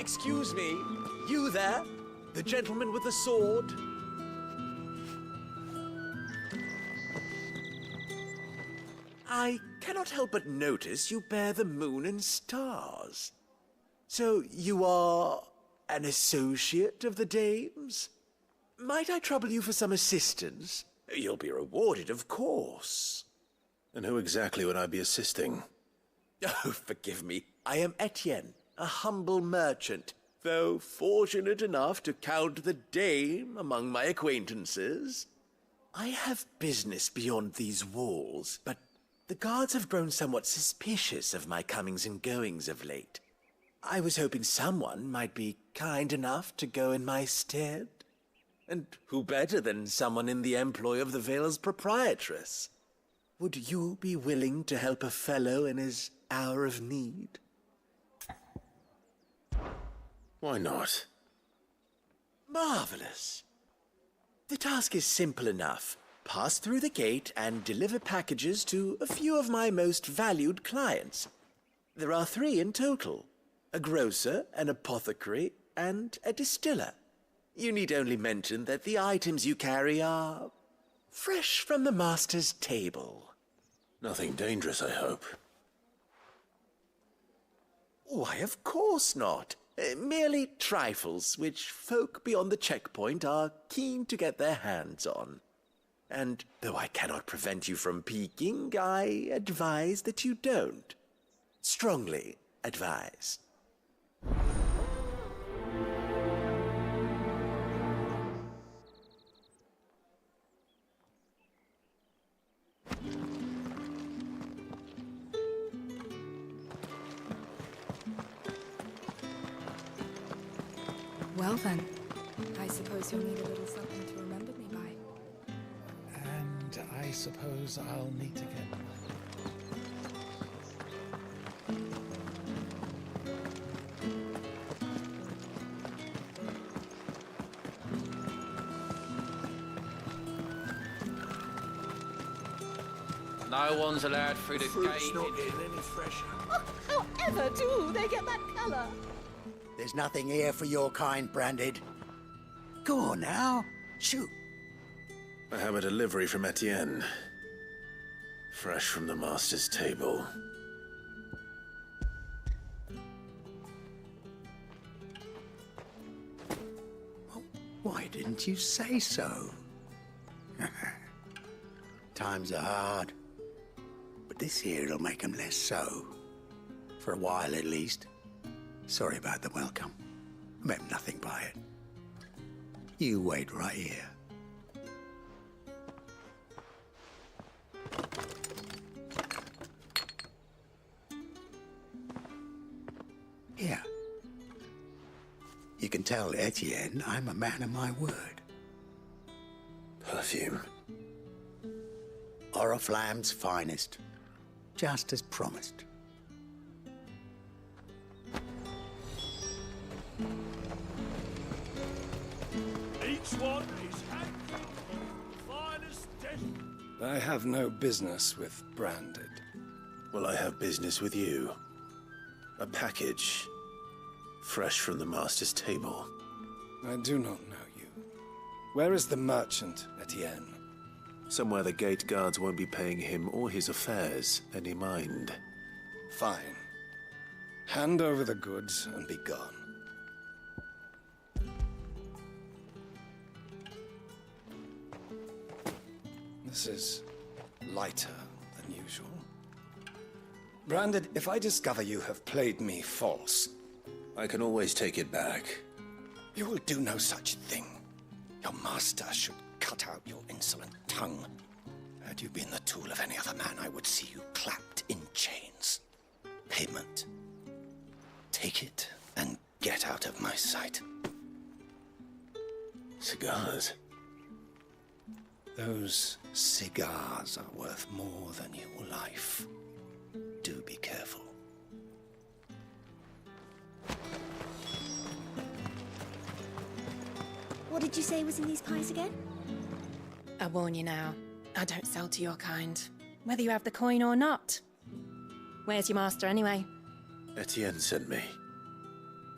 Excuse me, you there? The gentleman with the sword? I cannot help but notice you bear the moon and stars. So you are an associate of the dames? Might I trouble you for some assistance? You'll be rewarded, of course. And who exactly would I be assisting? Oh, forgive me. I am Etienne, a humble merchant, though fortunate enough to count the dame among my acquaintances. I have business beyond these walls, but the guards have grown somewhat suspicious of my comings and goings of late. I was hoping someone might be kind enough to go in my stead. And who better than someone in the employ of the Vale's proprietress? Would you be willing to help a fellow in his hour of need? Why not? Marvelous. The task is simple enough. Pass through the gate and deliver packages to a few of my most valued clients. There are 3 in total: a grocer, an apothecary, and a distiller. You need only mention that the items you carry are fresh from the master's table. Nothing dangerous, I hope. Why, of course not. Merely trifles which folk beyond the checkpoint are keen to get their hands on. And though I cannot prevent you from peeking, I advise that you don't. Strongly advise. Well then, I suppose you'll need a little something to remember me by. And I suppose I'll meet again. No one's allowed through the Fruit's gate. not getting any fresher. However do they get that colour? There's nothing here for your kind, Branded. Go on now. Shoot. I have a delivery from Etienne. Fresh from the master's table. Why didn't you say so? Times are hard. But this here'll make 'em less so. For a while, at least. Sorry about the welcome. Meant nothing by it. You wait right here. Here. You can tell Etienne I'm a man of my word. Perfume. Oriflamme's finest. Just as promised. Each one is handpicked from the finest den. I have no business with Branded. Well, I have business with you. A package. Fresh from the master's table. I do not know you. Where is the merchant, Etienne? Somewhere the gate guards won't be paying him or his affairs any mind. Fine. Hand over the goods and be gone. This is lighter than usual. Branded, if I discover you have played me false, I can always take it back. you will do no such thing. Your master should cut out your insolent tongue. Had you been the tool of any other man, I would see you clapped in chains. Payment. Take it and get out of my sight. Cigars. Those cigars are worth more than your life. Do be careful. What did you say was in these pies again? I warn you now, I don't sell to your kind, whether you have the coin or not. Where's your master anyway? Etienne sent me.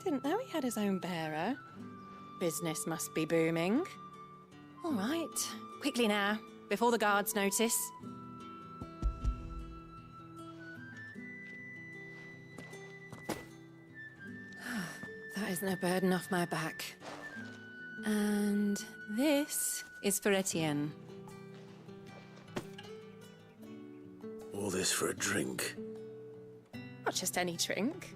didn't know he had his own bearer. Business must be booming. All right, quickly now, before the guards notice. That isn't a burden off my back. And this is for Etienne. All this for a drink. Not just any drink.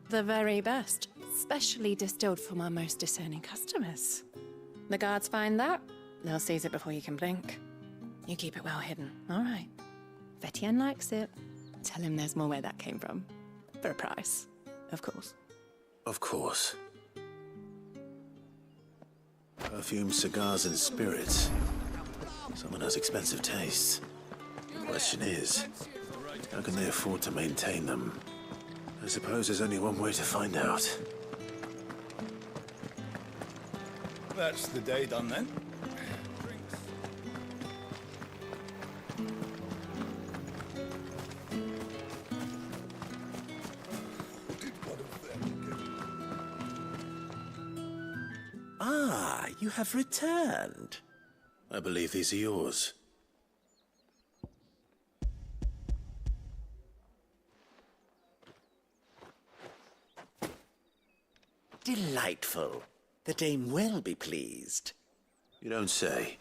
The very best, specially distilled for my most discerning customers. The guards find that, they'll seize it before you can blink. You keep it well hidden, all right? If Etienne likes it, tell him there's more where that came from. For a price, of course. Of course. Perfume, cigars, and spirits. Someone has expensive tastes. The question is, how can they afford to maintain them? I suppose there's only one way to find out. That's the day done then. Ah, you have returned. I believe these are yours. Delightful. The dame will be pleased. You don't say.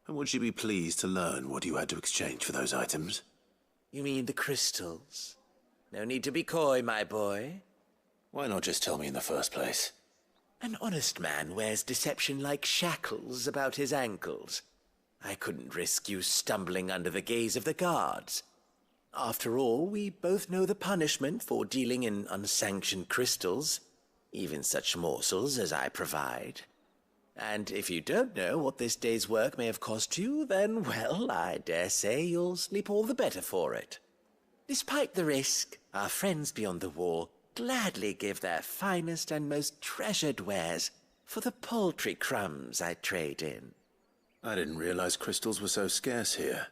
And would she be pleased to learn what you had to exchange for those items? You mean the crystals? No need to be coy, my boy. Why not just tell me in the first place? An honest man wears deception like shackles about his ankles. I couldn't risk you stumbling under the gaze of the guards. After all, we both know the punishment for dealing in unsanctioned crystals, even such morsels as I provide. And if you don't know what this day's work may have cost you, then, well, I dare say you'll sleep all the better for it. Despite the risk, our friends beyond the wall gladly give their finest and most treasured wares for the paltry crumbs I trade in. I didn't realize crystals were so scarce here.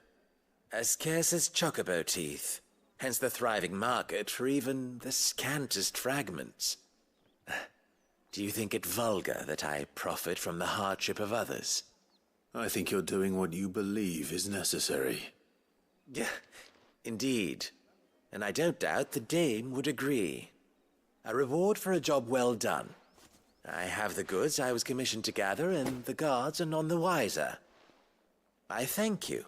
As scarce as chocobo teeth, hence the thriving market for even the scantest fragments. Do you think it vulgar that I profit from the hardship of others? I think you're doing what you believe is necessary. Yeah, indeed. And I don't doubt the dame would agree. A reward for a job well done. I have the goods I was commissioned to gather, and the guards are none the wiser. I thank you,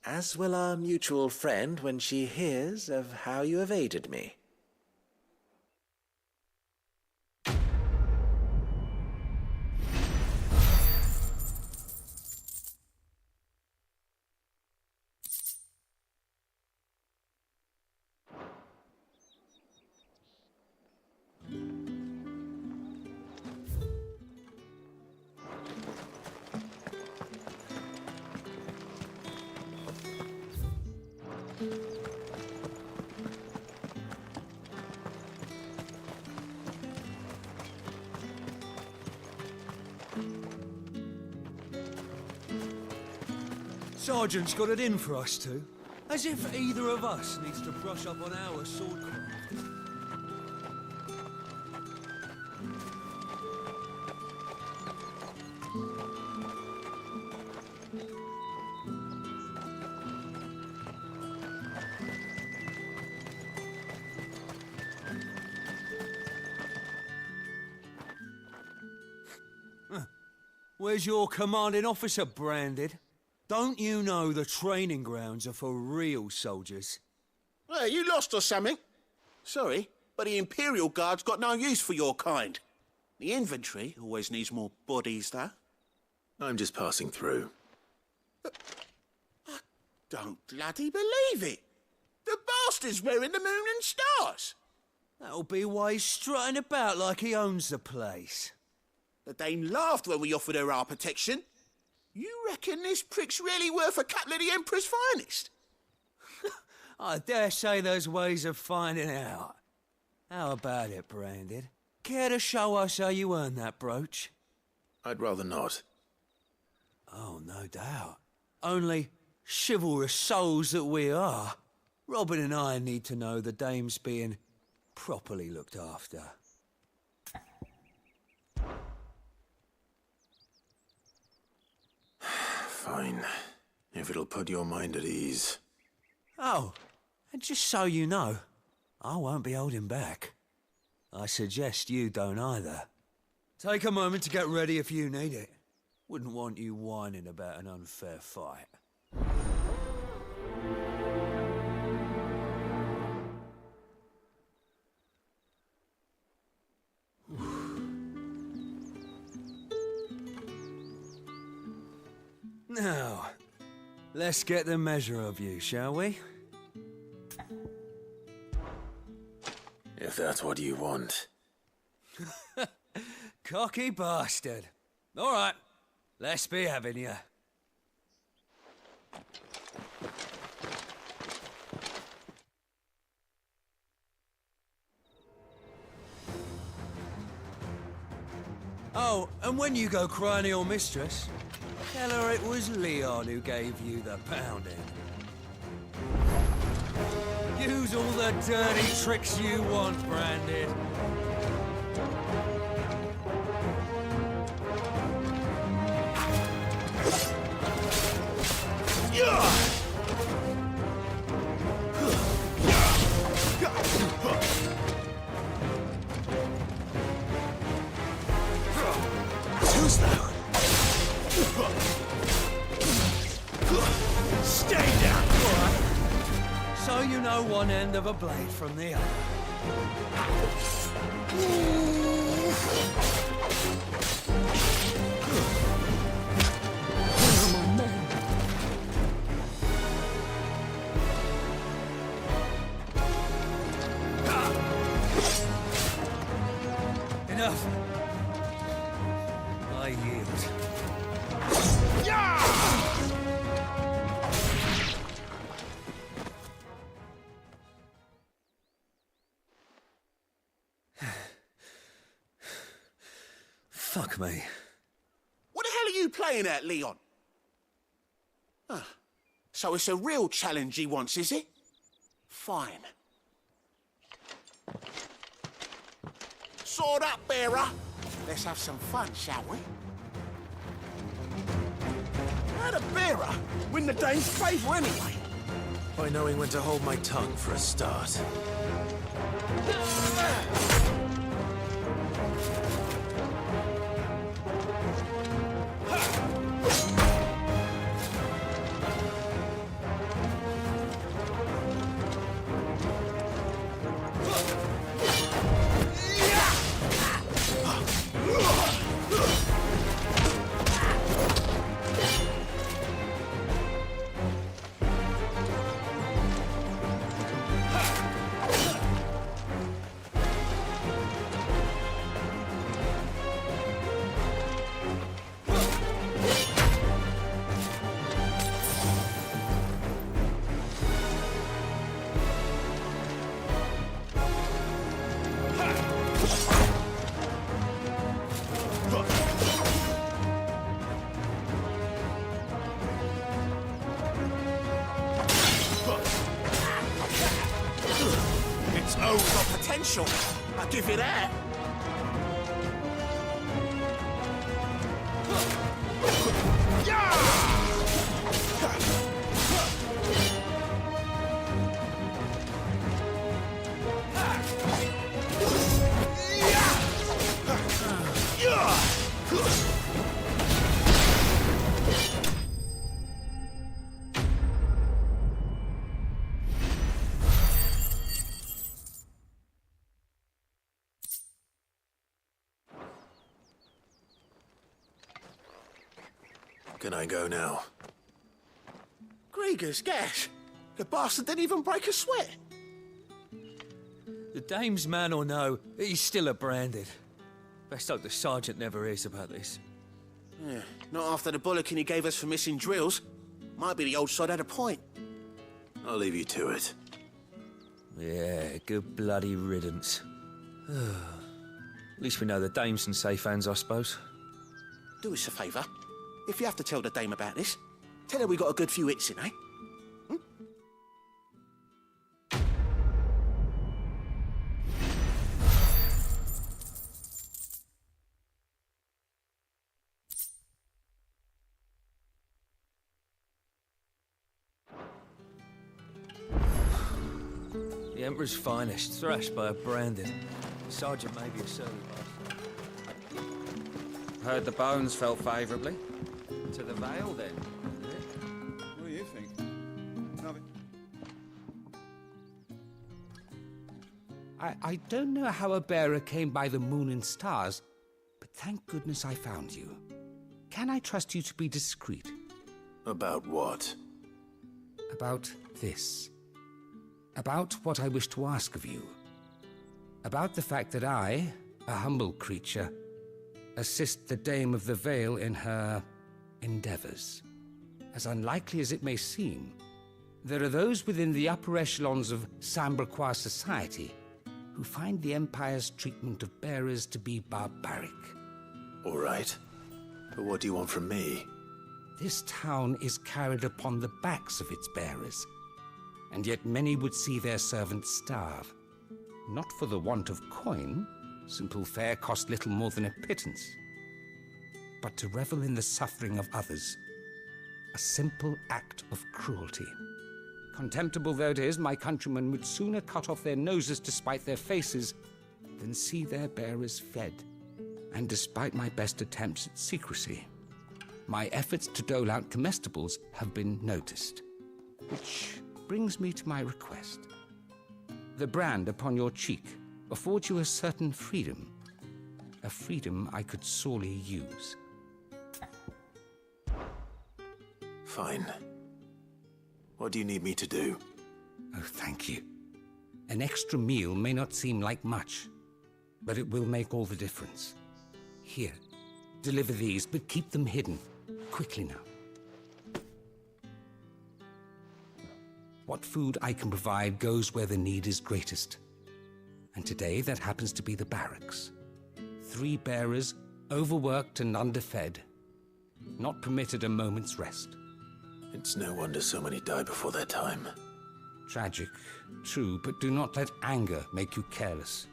as will our mutual friend when she hears of how you have aided me. Sergeant's got it in for us two. As if either of us needs to brush up on our swordcraft. Where's your commanding officer branded? Don't you know the training grounds are for real soldiers? Well, you lost or something? Sorry, but the Imperial Guard's got no use for your kind. The infantry always needs more bodies, though. I'm just passing through. I don't bloody believe it. The bastard's wearing the moon and stars. That'll be why he's strutting about like he owns the place. The dame laughed when we offered her our protection. You reckon this prick's really worth a couple of the Emperor's finest? I dare say there's ways of finding out. How about it, Branded? Care to show us how you earned that brooch? I'd rather not. Oh, no doubt. Only, chivalrous souls that we are, Robin and I need to know the dame's being properly looked after. Fine. If it'll put your mind at ease. Oh, and just so you know, I won't be holding back. I suggest you don't either. Take a moment to get ready if you need it. Wouldn't want you whining about an unfair fight. Now, let's get the measure of you, shall we? If that's what you want. Cocky bastard. All right, let's be having you. Oh, and when you go crying to your mistress, tell her it was Leon who gave you the pounding. Use all the dirty tricks you want, Branded. Who's that? Stay down, boy! So you know one end of a blade from the other. Enough. I yield. Fuck me. What the hell are you playing at, Leon? Ah, so it's a real challenge he wants, is it? Fine. Sword up, bearer. Let's have some fun, shall we? How'd a bearer win the Dane's favour anyway? By knowing when to hold my tongue for a start. It's over potential. I'll give you that. Can I go now? Gregor's gas. The bastard didn't even break a sweat. The dame's man or no, he's still a Branded. Best hope the sergeant never hears about this. Yeah, not after the bollocking he gave us for missing drills. Might be the old sod had a point. I'll leave you to it. Yeah, good bloody riddance. At least we know the dame's in safe hands, I suppose. Do us a favour. If you have to tell the dame about this, tell her we got a good few hits in, eh? The Emperor's finest, thrashed by a branded. Sergeant may be a surly bastard. Heard the bones fell favourably. To the Vale, then. What do you think? Nothing. I don't know how a bearer came by the moon and stars, but thank goodness I found you. Can I trust you to be discreet? About what? About this. About what I wish to ask of you. About the fact that I, a humble creature, assist the Dame of the Vale in her endeavors. As unlikely as it may seem, there are those within the upper echelons of Samberquois society who find the Empire's treatment of bearers to be barbaric. All right. But what do you want from me? This town is carried upon the backs of its bearers, and yet many would see their servants starve. Not for the want of coin, simple fare cost little more than a pittance, but to revel in the suffering of others, a simple act of cruelty. Contemptible though it is, my countrymen would sooner cut off their noses to spite their faces than see their bearers fed. And despite my best attempts at secrecy, my efforts to dole out comestibles have been noticed. Which brings me to my request. The brand upon your cheek affords you a certain freedom. A freedom I could sorely use. Fine. What do you need me to do? Oh, thank you. An extra meal may not seem like much, but it will make all the difference. Here, deliver these, but keep them hidden. Quickly now. What food I can provide goes where the need is greatest. And today that happens to be the barracks. 3 bearers, overworked and underfed, not permitted a moment's rest. It's no wonder so many die before their time. Tragic, true, but do not let anger make you careless.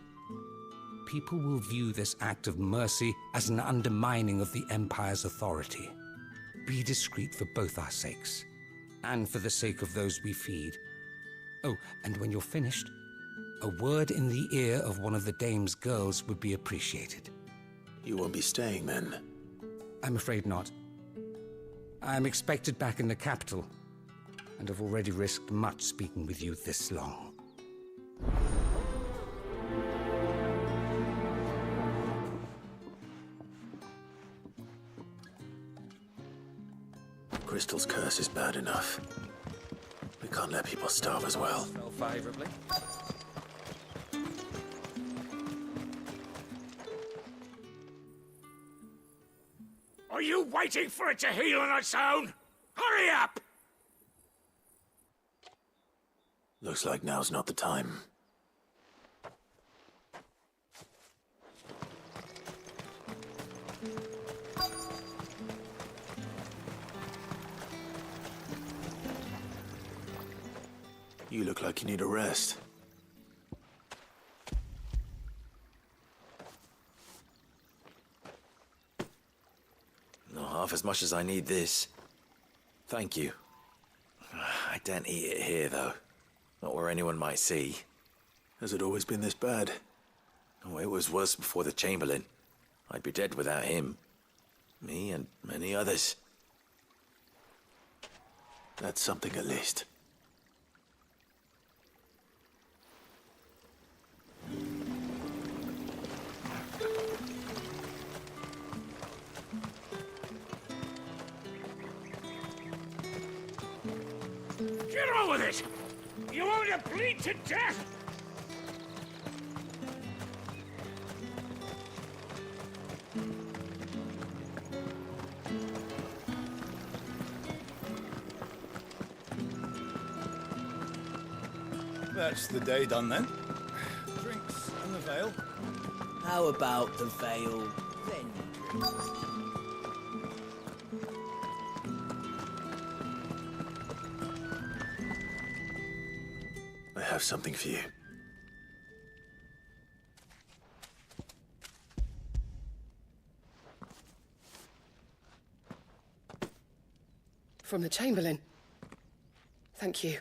People will view this act of mercy as an undermining of the Empire's authority. Be discreet for both our sakes, and for the sake of those we feed. Oh, and when you're finished, a word in the ear of one of the Dame's girls would be appreciated. You won't be staying then? I'm afraid not. I'm expected back in the capital, and have already risked much speaking with you this long. Crystal's curse is bad enough. We can't let people starve as well. Fell favourably. Are you waiting for it to heal on its own? Hurry up! Looks like now's not the time. You look like you need a rest. Not half as much as I need this. Thank you. I daren't eat it here, though. Not where anyone might see. Has it always been this bad? Oh, it was worse before the Chamberlain. I'd be dead without him. Me and many others. That's something at least. Get on with it! You want to bleed to death? That's the day done then. Drinks and the Vale. How about the Vale, then drinks? I have something for you. From the Chamberlain. Thank you.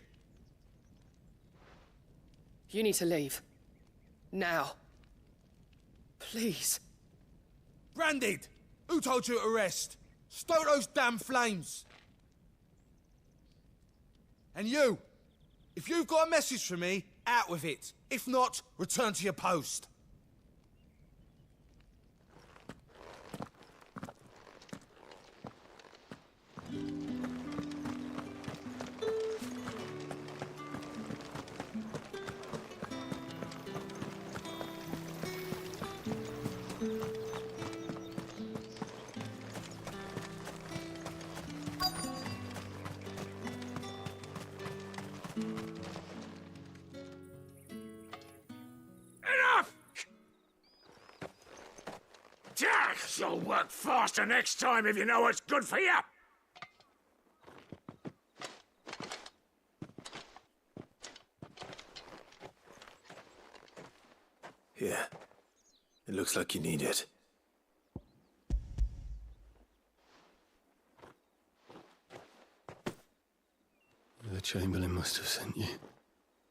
You need to leave. Now. Please. Branded! Who told you to rest? Stoke those damn flames! And you! If you've got a message for me, out with it. If not, return to your post. You'll work faster next time if you know what's good for you. Here. It looks like you need it. The Chamberlain must have sent you,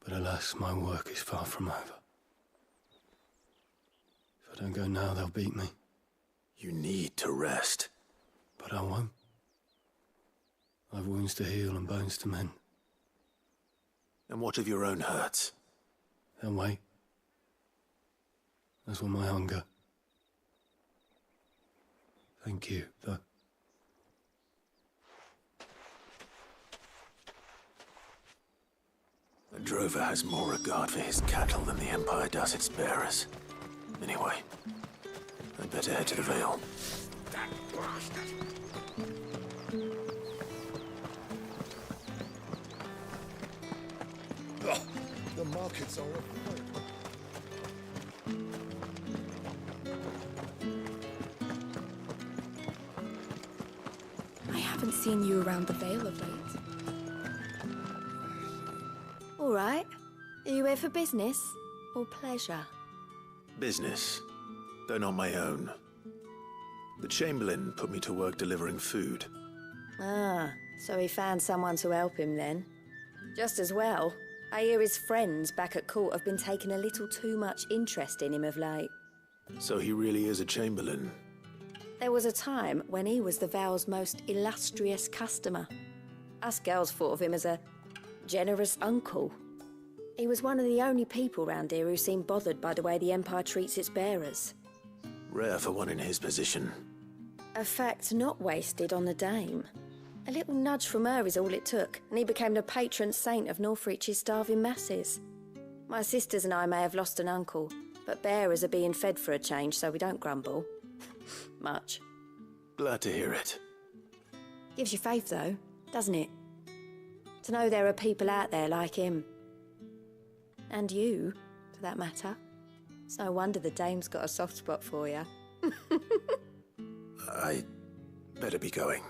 but alas, my work is far from over. If I don't go now, they'll beat me. You need to rest. But I won't. I've wounds to heal and bones to mend. And what of your own hurts? They'll wait. As will my hunger. Thank you, though. A drover has more regard for his cattle than the Empire does its bearers. Anyway, I'd better head to the Vale. That bastard! The markets are I haven't seen you around the Vale of late. All right. Are you here for business or pleasure? Business, though not my own. The Chamberlain put me to work delivering food. Ah, so he found someone to help him then. Just as well. I hear his friends back at court have been taking a little too much interest in him of late. So he really is a Chamberlain. There was a time when he was the Vale's most illustrious customer. Us girls thought of him as a generous uncle. He was one of the only people round here who seemed bothered by the way the Empire treats its bearers. Rare for one in his position. A fact not wasted on the Dame. A little nudge from her is all it took, and he became the patron saint of Northreach's starving masses. My sisters and I may have lost an uncle, but bearers are being fed for a change, so we don't grumble. Much. Glad to hear it. Gives you faith, though, doesn't it? To know there are people out there like him. And you, for that matter. It's no wonder the Dame's got a soft spot for you. I better be going.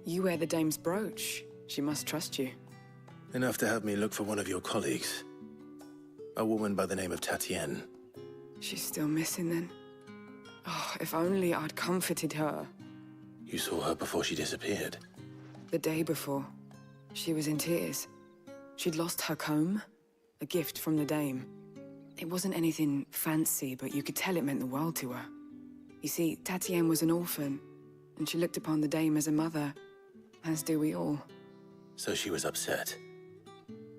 You wear the Dame's brooch. She must trust you. Enough to have me look for one of your colleagues. A woman by the name of Tatienne. She's still missing then. Oh, if only I'd comforted her. You saw her before she disappeared? The day before. She was in tears. She'd lost her comb, a gift from the Dame. It wasn't anything fancy, but you could tell it meant the world to her. You see, Tatienne was an orphan, and she looked upon the Dame as a mother, as do we all. So she was upset.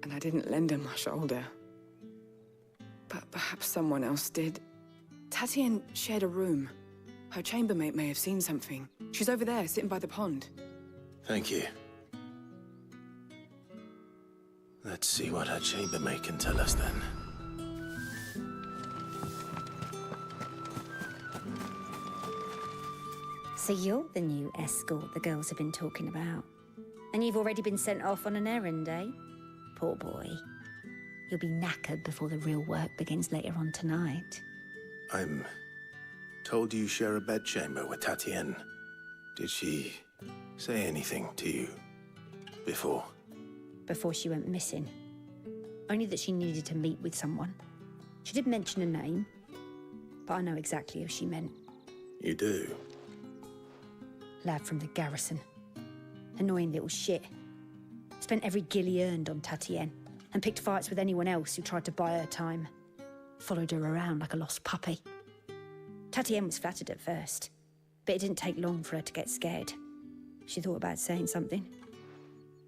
And I didn't lend her my shoulder. But perhaps someone else did. Tatienne shared a room. Her chambermaid may have seen something. She's over there, sitting by the pond. Thank you. Let's see what her chambermaid can tell us then. So you're the new escort the girls have been talking about. And you've already been sent off on an errand, eh? poor boy. You'll be knackered before the real work begins later on tonight. I'm told you share a bedchamber with Tatienne. Did she say anything to you before? Before she went missing. Only that she needed to meet with someone. She did mention a name, but I know exactly who she meant. You do? Lad from the garrison. Annoying little shit. Spent every gil he earned on Tatienne, and picked fights with anyone else who tried to buy her time. Followed her around like a lost puppy. Tatienne was flattered at first, but it didn't take long for her to get scared. She thought about saying something.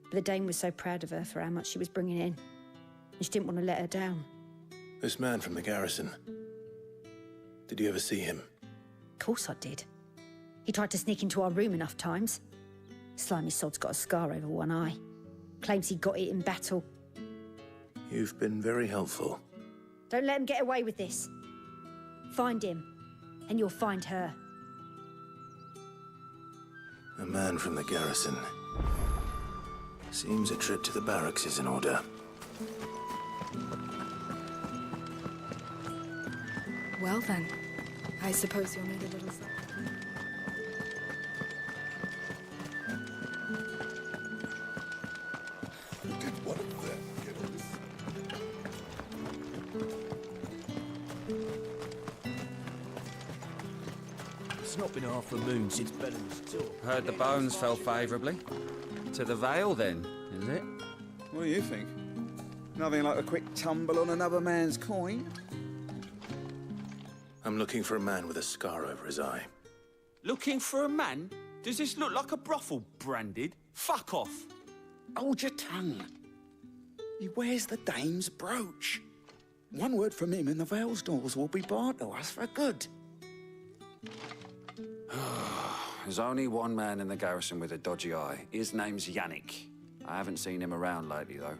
But the Dame was so proud of her for how much she was bringing in, and she didn't want to let her down. This man from the garrison. Did you ever see him? Of course I did. He tried to sneak into our room enough times. Slimy sod's got a scar over one eye. Claims he got it in battle. You've been very helpful. Don't let him get away with this. Find him, and you'll find her. A man from the garrison. Seems a trip to the barracks is in order. Well then, I suppose you'll need a little something. Did one of them get on this? It's not been half a moon since Bellamy's talk. Heard the bones fell favourably. To the Vale, then, is it? What do you think? Nothing like a quick tumble on another man's coin? I'm looking for a man with a scar over his eye. Looking for a man? Does this look like a brothel branded? Fuck off. Hold your tongue. He wears the Dame's brooch. One word from him and the Vale's doors will be barred to us for good. There's only one man in the garrison with a dodgy eye. His name's Yannick. I haven't seen him around lately, though.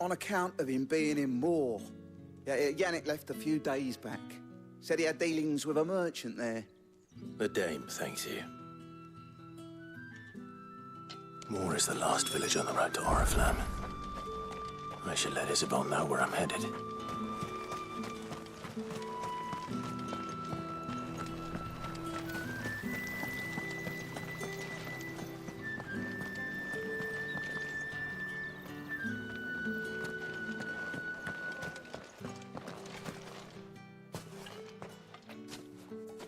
On account of him being in Moor. Yeah, Yannick left a few days back. Said he had dealings with a merchant there. The Dame thanks you. Moor is the last village on the road to Oriflamme. I should let Isabel know where I'm headed.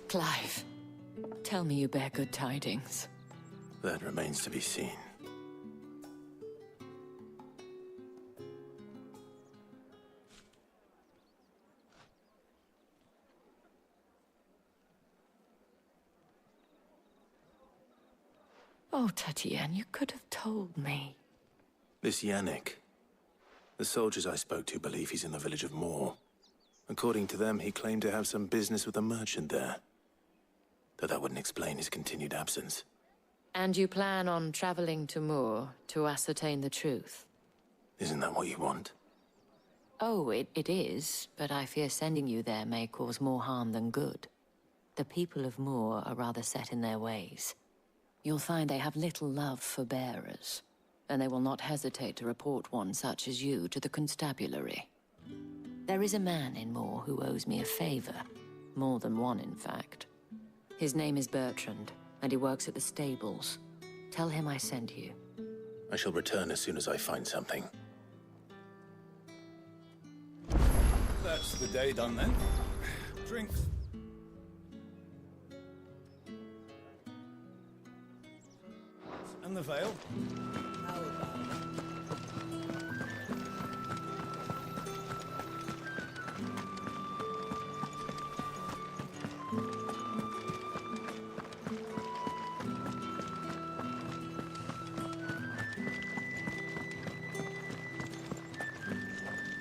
Clive, tell me you bear good tidings. That remains to be seen. Oh, Tatienne, you could have told me. This Yannick. The soldiers I spoke to believe he's in the village of Moor. According to them, he claimed to have some business with a merchant there. Though that wouldn't explain his continued absence. And you plan on traveling to Moor to ascertain the truth? Isn't that what you want? Oh, it is, but I fear sending you there may cause more harm than good. The people of Moor are rather set in their ways. You'll find they have little love for bearers, and they will not hesitate to report one such as you to the constabulary. There is a man in Moor who owes me a favor. More than one, in fact. His name is Bertrand, and he works at the stables. Tell him I sent you. I shall return as soon as I find something. That's the day done then. Drinks. And the Vale.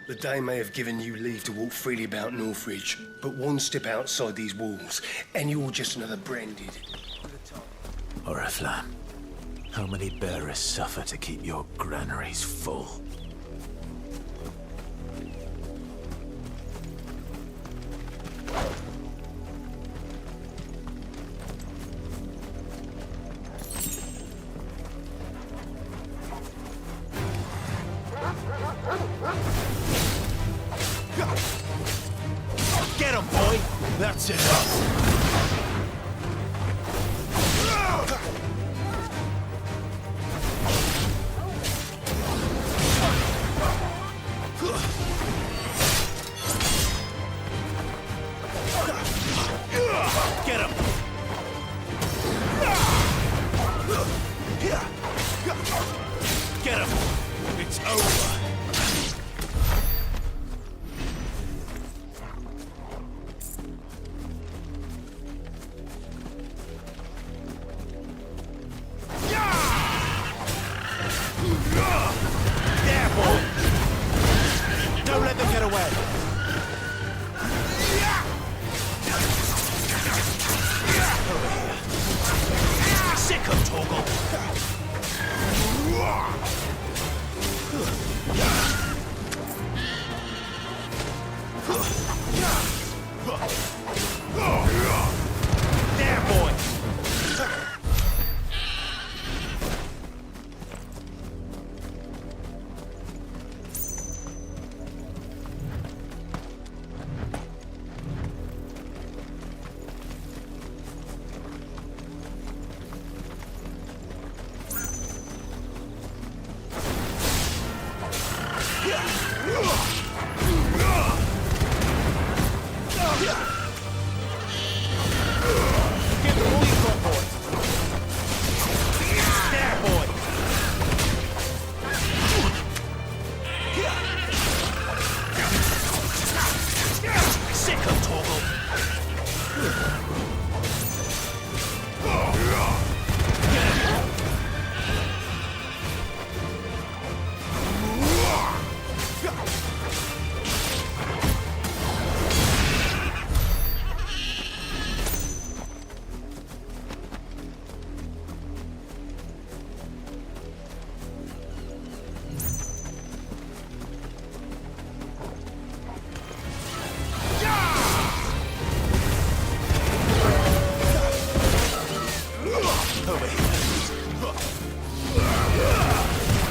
The Dame may have given you leave to walk freely about Northridge, but one step outside these walls, and you're just another branded. Oriflamme, how many bearers suffer to keep your granaries full? him, boy! That's enough! Get him! Get him! It's over! There, boy! Don't let them get away! Sick of Torgal! There, boy!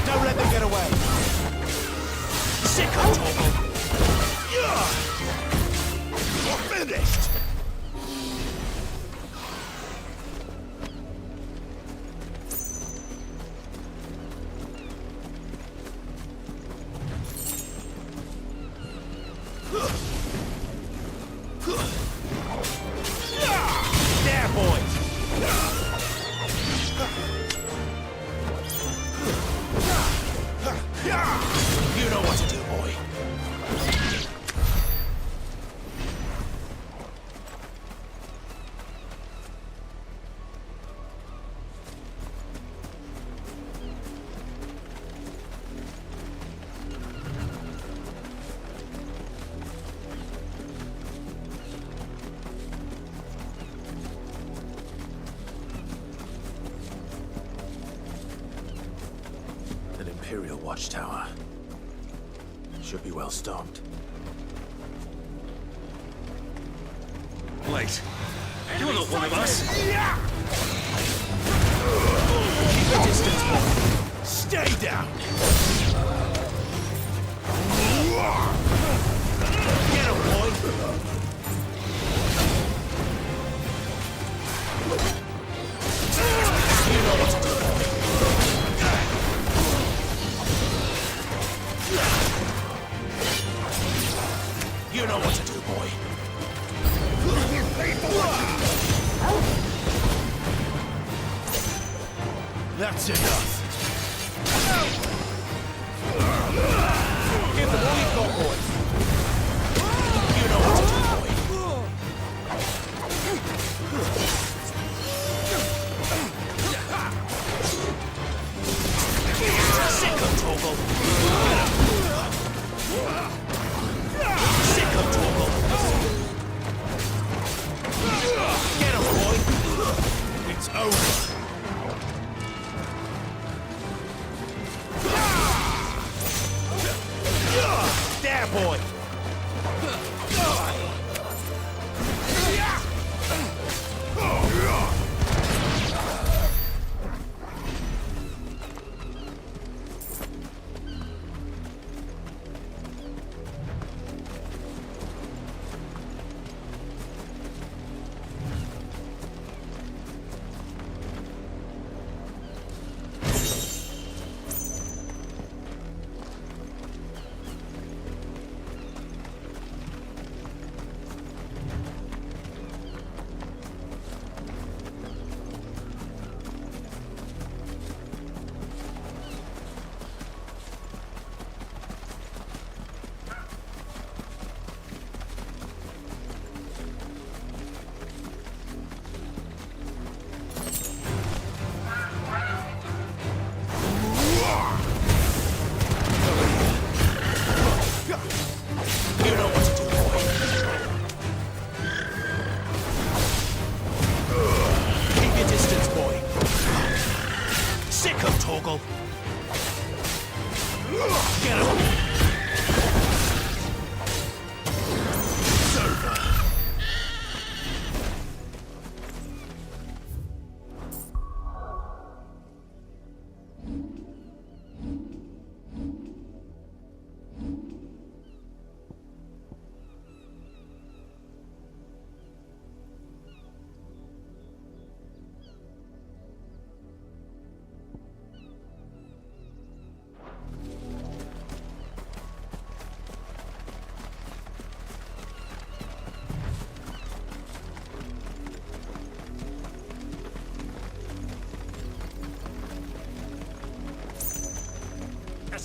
Don't let them get away! Sick of Torgal! You're finished! There, boys! You know what to do, boy. An Imperial watchtower. Should be well stocked. Wait. You're not one of us. Keep a distance, boy. Stay down. Get him, boy. You know what to do, boy. You know what to do, boy. That's enough. Give them all you've got, boy. You know what to do, boy. Sick of Torgal. Sick of Torgal. Get him, boy. It's over. There, boy.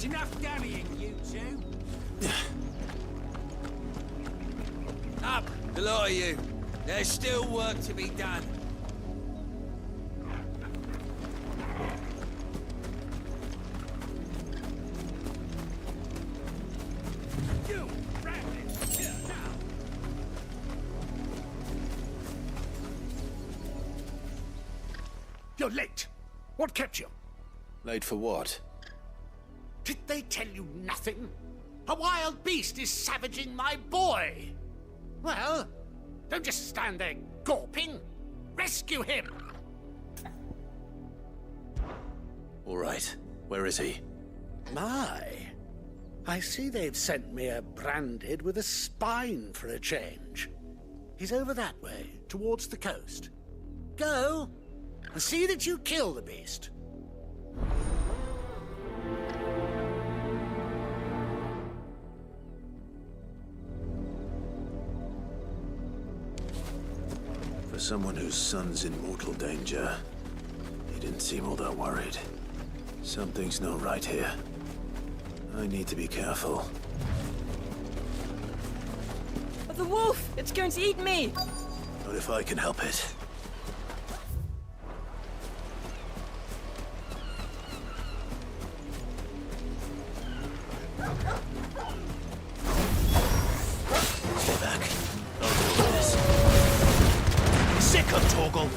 That's enough damning, you two. Up, the lot of you. There's still work to be done. You, Bradley, here now. You're late. What kept you? Late for what? Did they tell you nothing? A wild beast is savaging my boy. Well, don't just stand there gawping. Rescue him. All right. Where is he? My. I see they've sent me a branded with a spine for a change. He's over that way, towards the coast. Go, and see that you kill the beast. For someone whose son's in mortal danger, he didn't seem all that worried. Something's not right here. I need to be careful. The wolf! It's going to eat me! Not if I can help it. Stay back. I'll deal with this. Sick of Torgal!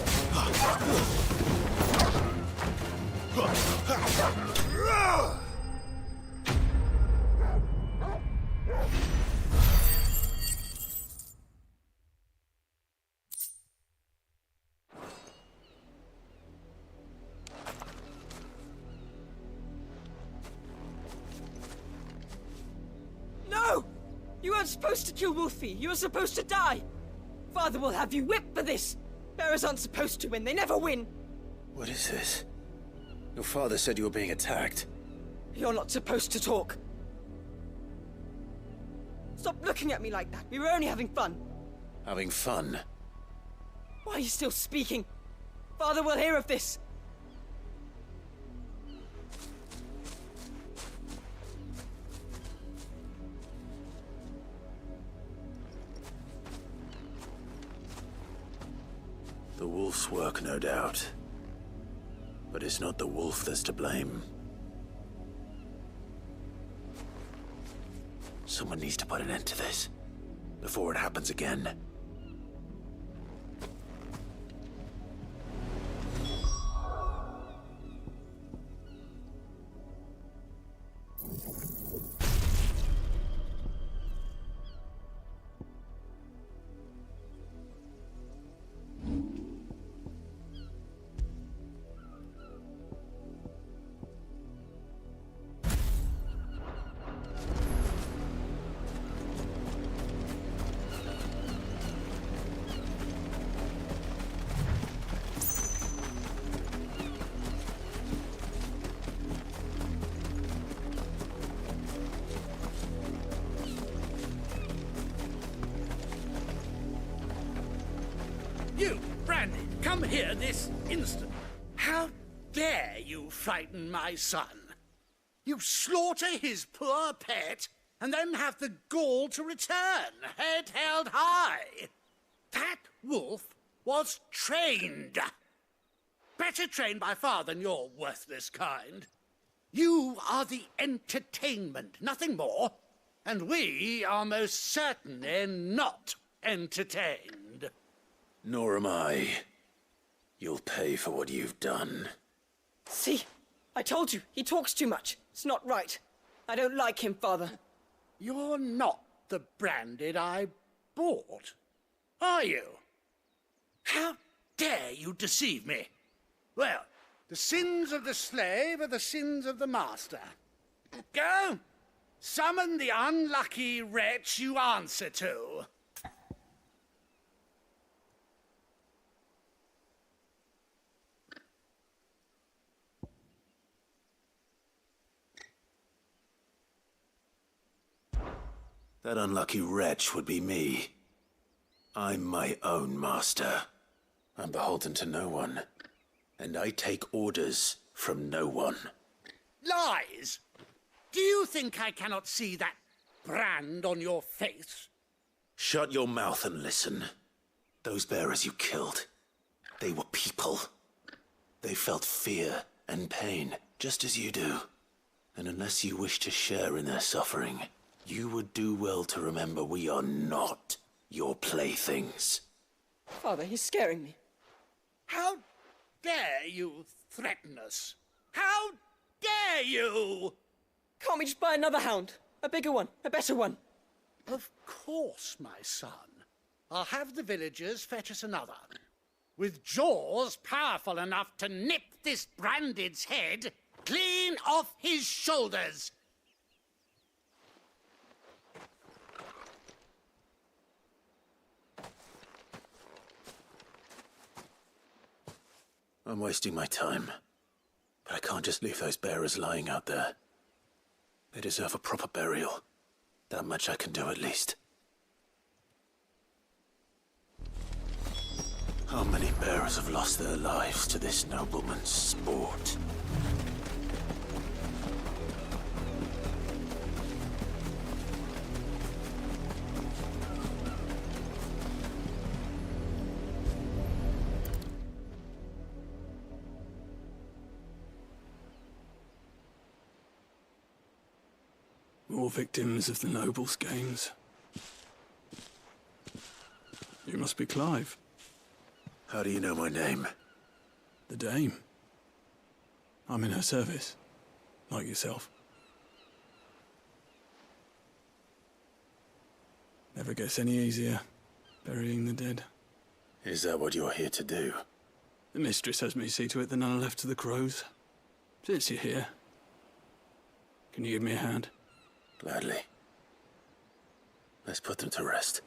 No! You weren't supposed to kill Wolfie. You were supposed to die. Father will have you whipped for this. Bearers aren't supposed to win. They never win. What is this? Your father said you were being attacked. You're not supposed to talk. Stop looking at me like that. We were only having fun. Having fun? Why are you still speaking? Father will hear of this. The wolf's work, no doubt. But it's not the wolf that's to blame. Someone needs to put an end to this, before it happens again. You, Brandy, come here this instant. How dare you frighten my son? You slaughter his poor pet, and then have the gall to return, head held high. That wolf was trained. Better trained by far than your worthless kind. You are the entertainment, nothing more. And we are most certainly not entertained. Nor am I. You'll pay for what you've done. See? I told you, he talks too much. It's not right. I don't like him, Father. You're not the branded I bought, are you? How dare you deceive me? Well, the sins of the slave are the sins of the master. Go, summon the unlucky wretch you answer to. That unlucky wretch would be me. I'm my own master. I'm beholden to no one. And I take orders from no one. Lies! Do you think I cannot see that brand on your face? Shut your mouth and listen. Those bearers you killed, they were people. They felt fear and pain, just as you do. And unless you wish to share in their suffering, you would do well to remember we are not your playthings. Father, he's scaring me. How dare you threaten us? How dare you? Can't we just buy another hound? A bigger one, a better one. Of course, my son. I'll have the villagers fetch us another. With jaws powerful enough to nip this Branded's head clean off his shoulders. I'm wasting my time. But I can't just leave those bearers lying out there. They deserve a proper burial. That much I can do at least. How many bearers have lost their lives to this nobleman's sport? More victims of the nobles' games. You must be Clive. How do you know my name? The Dame. I'm in her service, like yourself. Never gets any easier, burying the dead. Is that what you're here to do? The mistress has me see to it that none are left to the crows. Since you're here, can you give me a hand? Gladly. Let's put them to rest.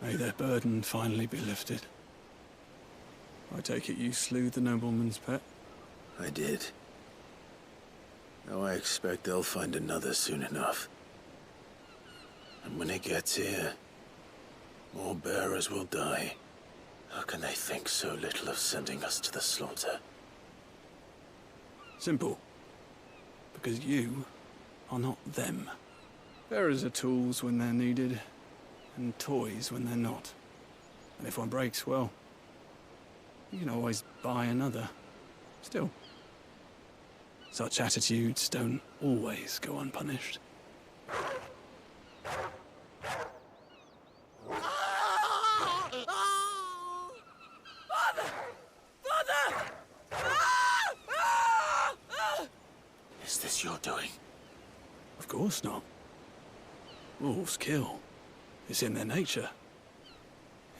May their burden finally be lifted. I take it you slew the nobleman's pet? I did. Now I expect they'll find another soon enough. And when it gets here, more bearers will die. How can they think so little of sending us to the slaughter? Simple. Because you are not them. Bearers are tools when they're needed, and toys when they're not. And if one breaks, well, you can always buy another. Still, such attitudes don't always go unpunished. Is this your doing? Of course not. Wolves kill. It's in their nature.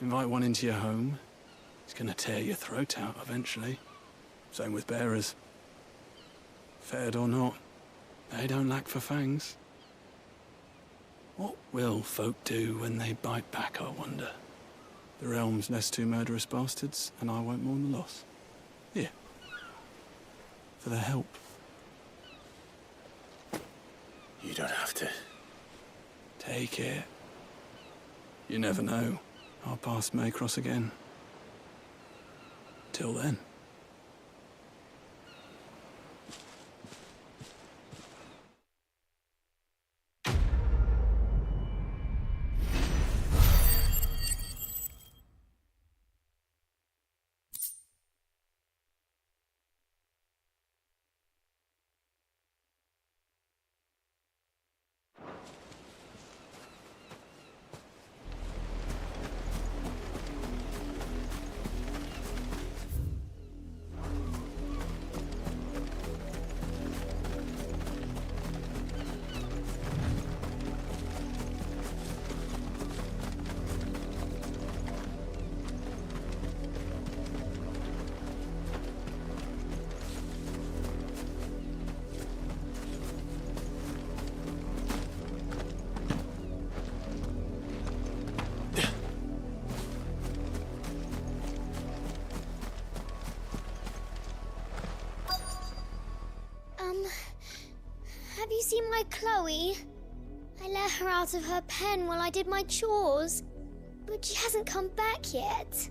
Invite one into your home, it's gonna tear your throat out eventually. Same with bearers. Fed or not, they don't lack for fangs. What will folk do when they bite back, I wonder? The realm's less two murderous bastards, and I won't mourn the loss. Here. For their help. You don't have to. Take it. You never know. Our paths may cross again. Till then. Have you seen my Chloe? I let her out of her pen while I did my chores, but she hasn't come back yet.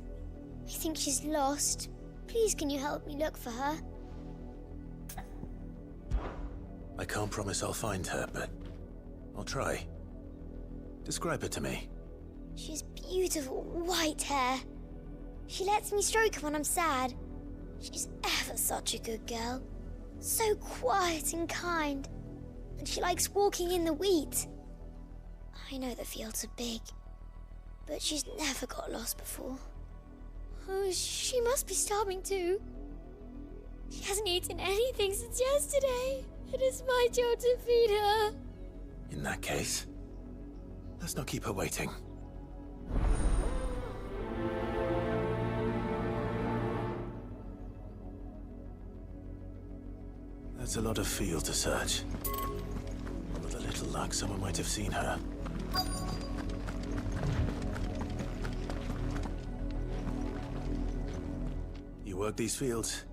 I think she's lost. Please, can you help me look for her? I can't promise I'll find her, but I'll try. Describe her to me. She has beautiful white hair. She lets me stroke her when I'm sad. She's ever such a good girl. So quiet and kind. And she likes walking in the wheat. I know the fields are big, but she's never got lost before. Oh, she must be starving too. She hasn't eaten anything since yesterday. It is my job to feed her. In that case, let's not keep her waiting. That's a lot of field to search. With a little luck, someone might have seen her. You work these fields?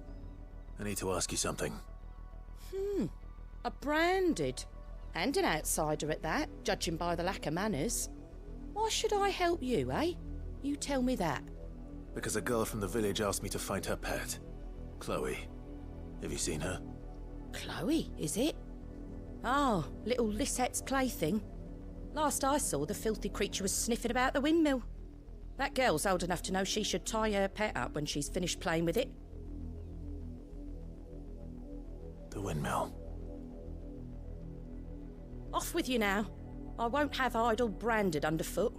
I need to ask you something. A branded. And an outsider at that, judging by the lack of manners. Why should I help you, eh? You tell me that. Because a girl from the village asked me to find her pet. Chloe. Have you seen her? Chloe, is it? Oh, little Lisette's plaything. Last I saw, the filthy creature was sniffing about the windmill. That girl's old enough to know she should tie her pet up when she's finished playing with it. The windmill. Off with you now. I won't have idle branded underfoot.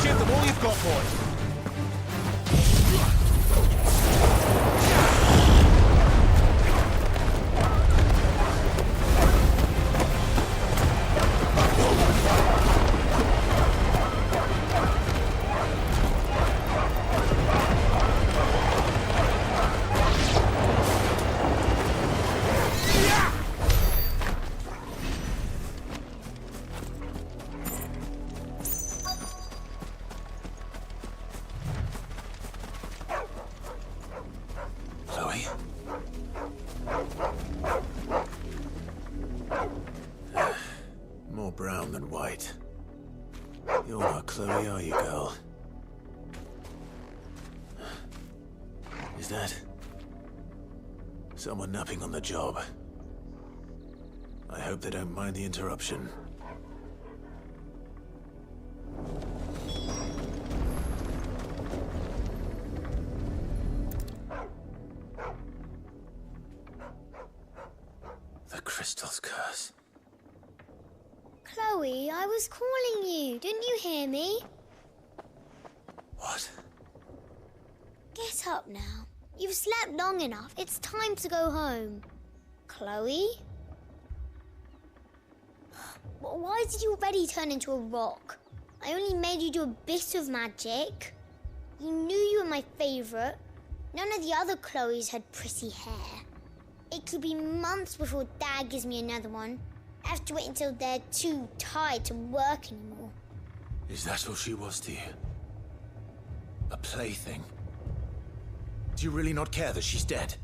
Give them all you've got, boy. Chloe? More brown than white. You're not Chloe, are you, girl? Is that someone napping on the job? I hope they don't mind the interruption. The crystal's curse. Chloe, I was calling you. Didn't you hear me? What? Get up now. You've slept long enough. It's time to go home. Chloe? Why did you already turn into a rock? I only made you do a bit of magic. You knew you were my favourite. None of the other Chloes had pretty hair. It could be months before Dad gives me another one. I have to wait until they're too tired to work anymore. Is that all she was to you? A plaything? Do you really not care that she's dead?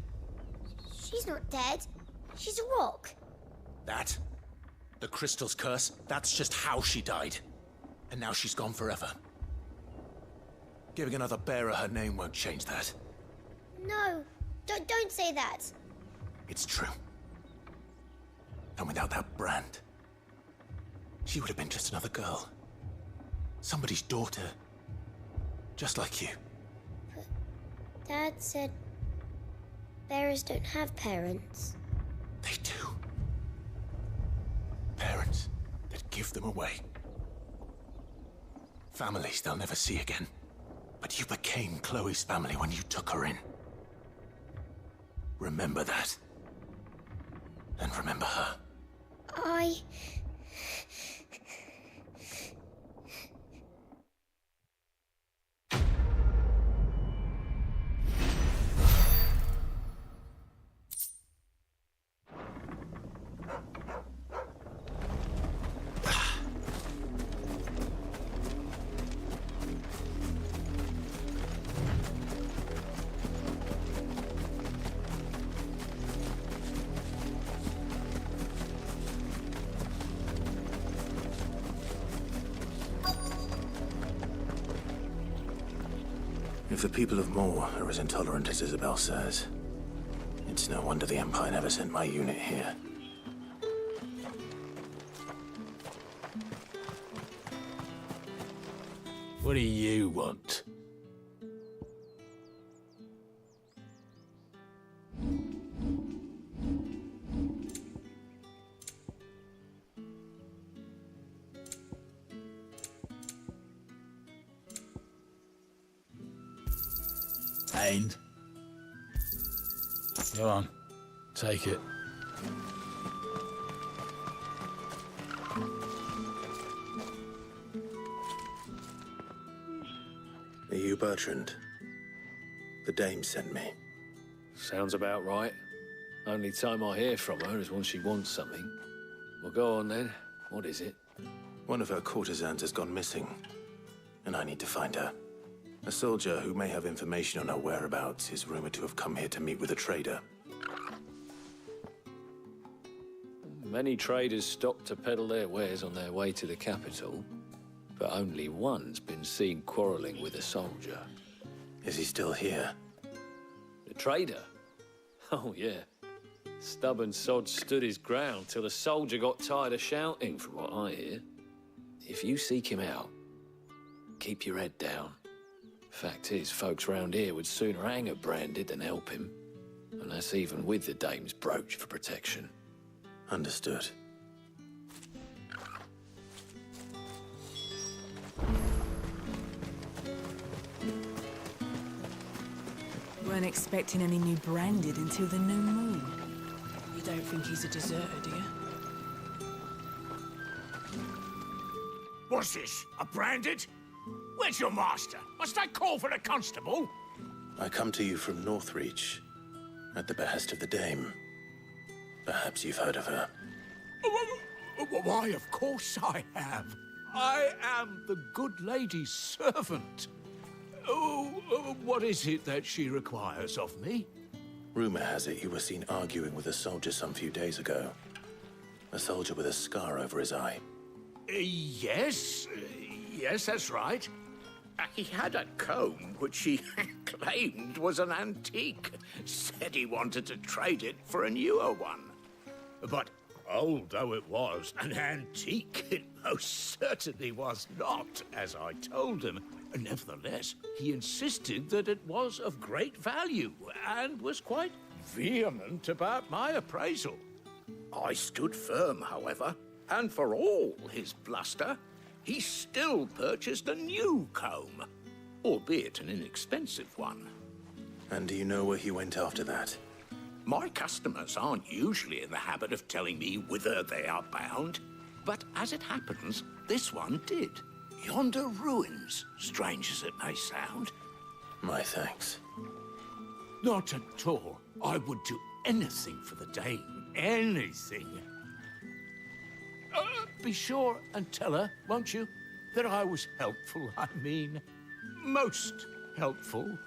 She's not dead. She's a rock. That? The crystal's curse? That's just how she died. And now she's gone forever. Giving another bearer her name won't change that. No, don't say that. It's true. And without that brand, she would have been just another girl. Somebody's daughter. Just like you. But Dad said bearers don't have parents. They do. Parents that give them away. Families they'll never see again. But you became Chloe's family when you took her in. Remember that. And remember her. If the people of Moor are as intolerant as Isabel says, it's no wonder the Empire never sent my unit here. What do you want? And? Go on. Take it. Are you Bertrand? The dame sent me. Sounds about right. Only time I hear from her is when she wants something. Well, go on then. What is it? One of her courtesans has gone missing, and I need to find her. A soldier who may have information on her whereabouts is rumored to have come here to meet with a trader. Many traders stop to peddle their wares on their way to the capital, but only one's been seen quarreling with a soldier. Is he still here? The trader? Oh, yeah. Stubborn sod stood his ground till the soldier got tired of shouting, from what I hear. If you seek him out, keep your head down. Fact is, folks round here would sooner hang a Branded than help him. And that's even with the dame's brooch for protection. Understood. Weren't expecting any new Branded until the new moon. You don't think he's a deserter, do you? What's this? A Branded? Where's your master? Must I call for a constable? I come to you from Northreach, at the behest of the dame. Perhaps you've heard of her. Why, of course I have. I am the good lady's servant. What is it that she requires of me? Rumor has it you were seen arguing with a soldier some few days ago. A soldier with a scar over his eye. Yes, that's right. He had a comb which he claimed was an antique. Said he wanted to trade it for a newer one. But old though it was, an antique it most certainly was not, as I told him. Nevertheless, he insisted that it was of great value and was quite vehement about my appraisal. I stood firm, however, and for all his bluster, he still purchased a new comb, albeit an inexpensive one. And do you know where he went after that? My customers aren't usually in the habit of telling me whither they are bound, but as it happens, this one did. Yonder ruins, strange as it may sound. My thanks. Not at all. I would do anything for the dame. Anything. Be sure and tell her, won't you, that I was helpful, I mean. Most helpful.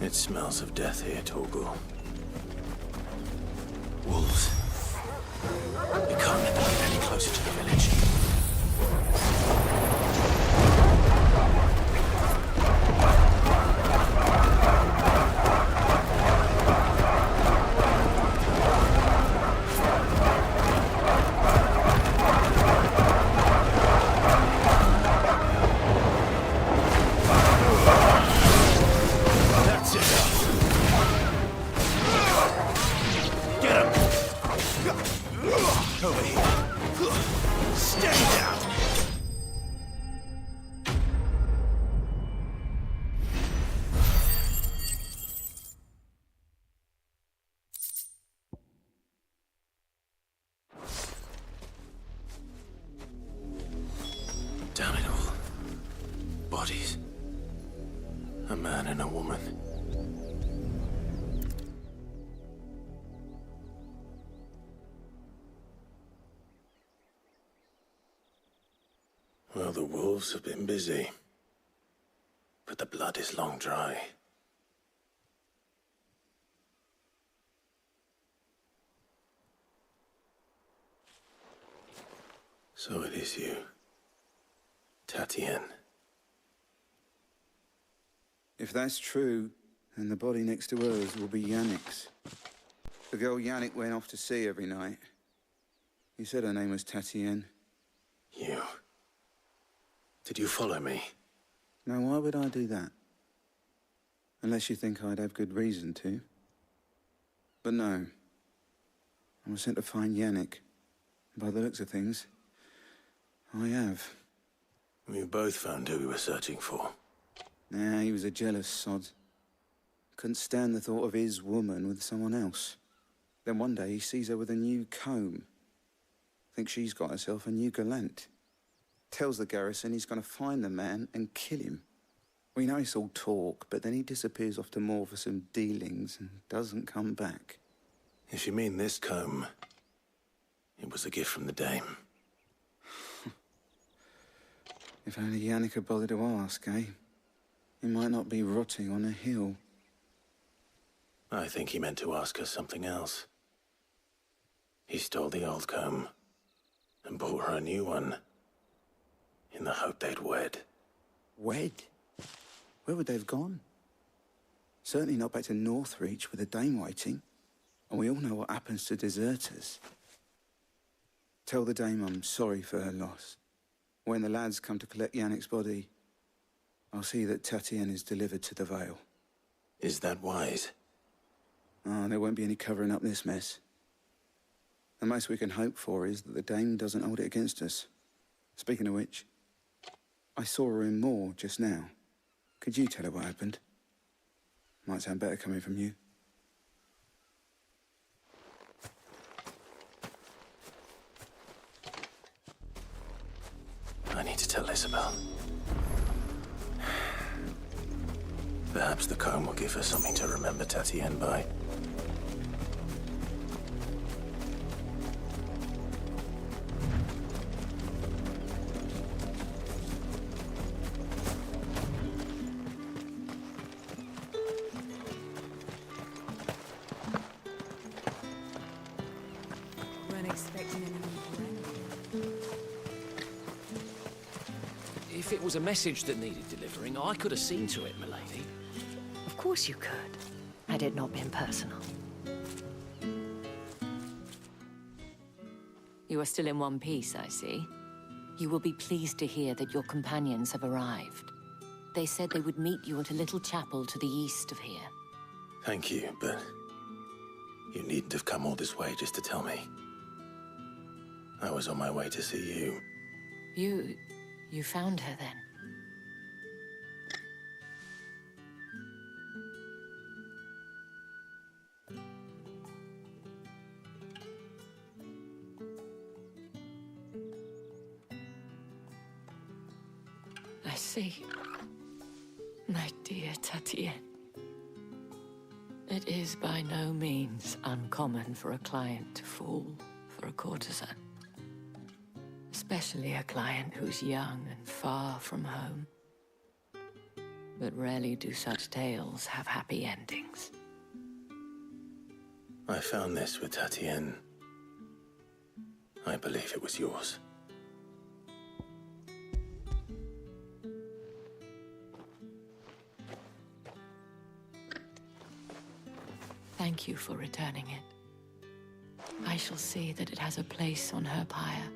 It smells of death here, Torgal. Wolves. We can't let them get any closer to the village. Damn it all. Bodies. A man and a woman. Well, the wolves have been busy. But the blood is long dry. So it is you. Tatien. If that's true, then the body next to hers will be Yannick's. The girl Yannick went off to sea every night. You said her name was Tatien. You. Did you follow me? Now, why would I do that? Unless you think I'd have good reason to. But no. I was sent to find Yannick. By the looks of things, I have. We both found who we were searching for. Nah, he was a jealous sod. Couldn't stand the thought of his woman with someone else. Then one day he sees her with a new comb. Thinks she's got herself a new gallant. Tells the garrison he's gonna find the man and kill him. We know it's all talk, but then he disappears off to Moor for some dealings and doesn't come back. If you mean this comb, it was a gift from the Dame. If only Yannick had bothered to ask, eh? He might not be rotting on a hill. I think he meant to ask her something else. He stole the old comb and bought her a new one in the hope they'd wed. Wed? Where would they have gone? Certainly not back to Northreach with the Dame waiting. And we all know what happens to deserters. Tell the Dame I'm sorry for her loss. When the lads come to collect Yannick's body, I'll see that Tatien is delivered to the Vale. Is that wise? Oh, there won't be any covering up this mess. The most we can hope for is that the Dame doesn't hold it against us. Speaking of which, I saw her in Moor just now. Could you tell her what happened? Might sound better coming from you. I need to tell Isabel. Perhaps the comb will give her something to remember Tatien by. Weren't expecting any more. If it was a message that needed delivering, I could have seen to it, milady. Of course you could, had it not been personal. You are still in one piece, I see. You will be pleased to hear that your companions have arrived. They said they would meet you at a little chapel to the east of here. Thank you, but you needn't have come all this way just to tell me. I was on my way to see you. You found her then? I see. My dear Tatien. It is by no means uncommon for a client to fall for a courtesan. Especially a client who's young and far from home. but rarely do such tales have happy endings. I found this with Tatienne. I believe it was yours. Thank you for returning it. I shall see that it has a place on her pyre.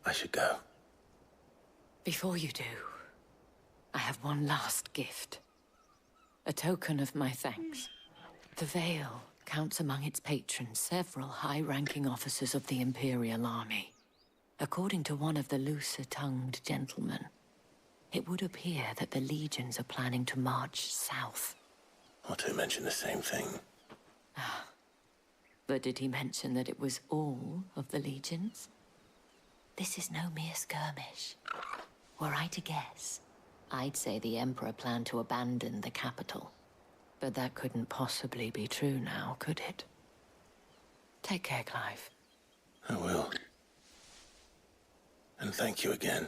I should go. Before you do, I have one last gift. A token of my thanks. The Vale counts among its patrons several high-ranking officers of the Imperial Army. According to one of the looser-tongued gentlemen, it would appear that the legions are planning to march south. Otto mentioned the same thing. But did he mention that it was all of the legions? This is no mere skirmish. Were I to guess, I'd say the Emperor planned to abandon the capital. But that couldn't possibly be true now, could it? Take care, Clive. I will. And thank you again.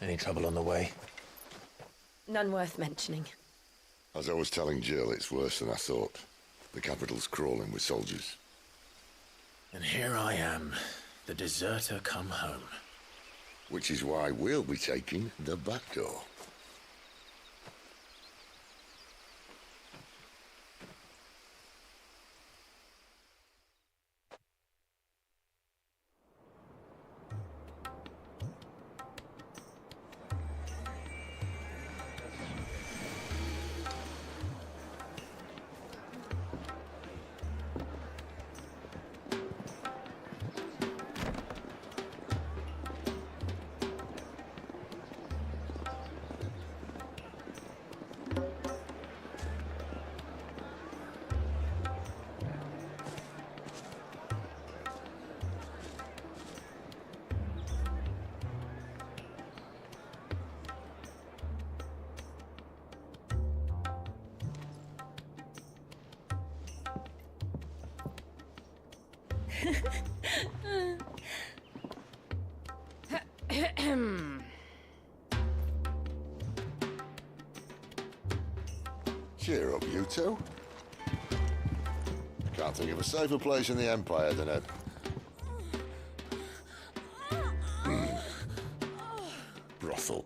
Any trouble on the way? None worth mentioning. As I was telling Jill, it's worse than I thought. The capital's crawling with soldiers. And here I am, the deserter come home. Which is why we'll be taking the back door. Cheer up, you two. Can't think of a safer place in the Empire than a... brothel.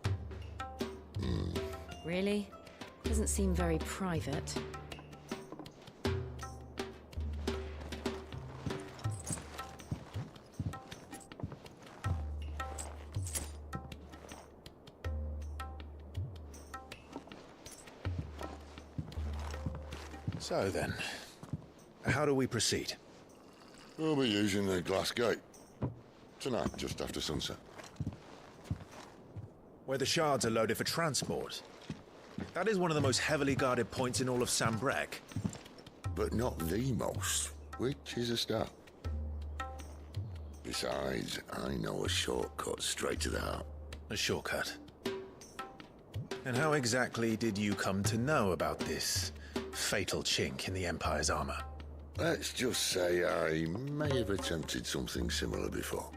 Really? Doesn't seem very private. So then, how do we proceed? We'll be using the glass gate. Tonight, just after sunset. where the shards are loaded for transport. That is one of the most heavily guarded points in all of Sambrec. But not the most, which is a start. Besides, I know a shortcut straight to the heart. A shortcut? And how exactly did you come to know about this fatal chink in the Empire's armor? Let's just say I may have attempted something similar before.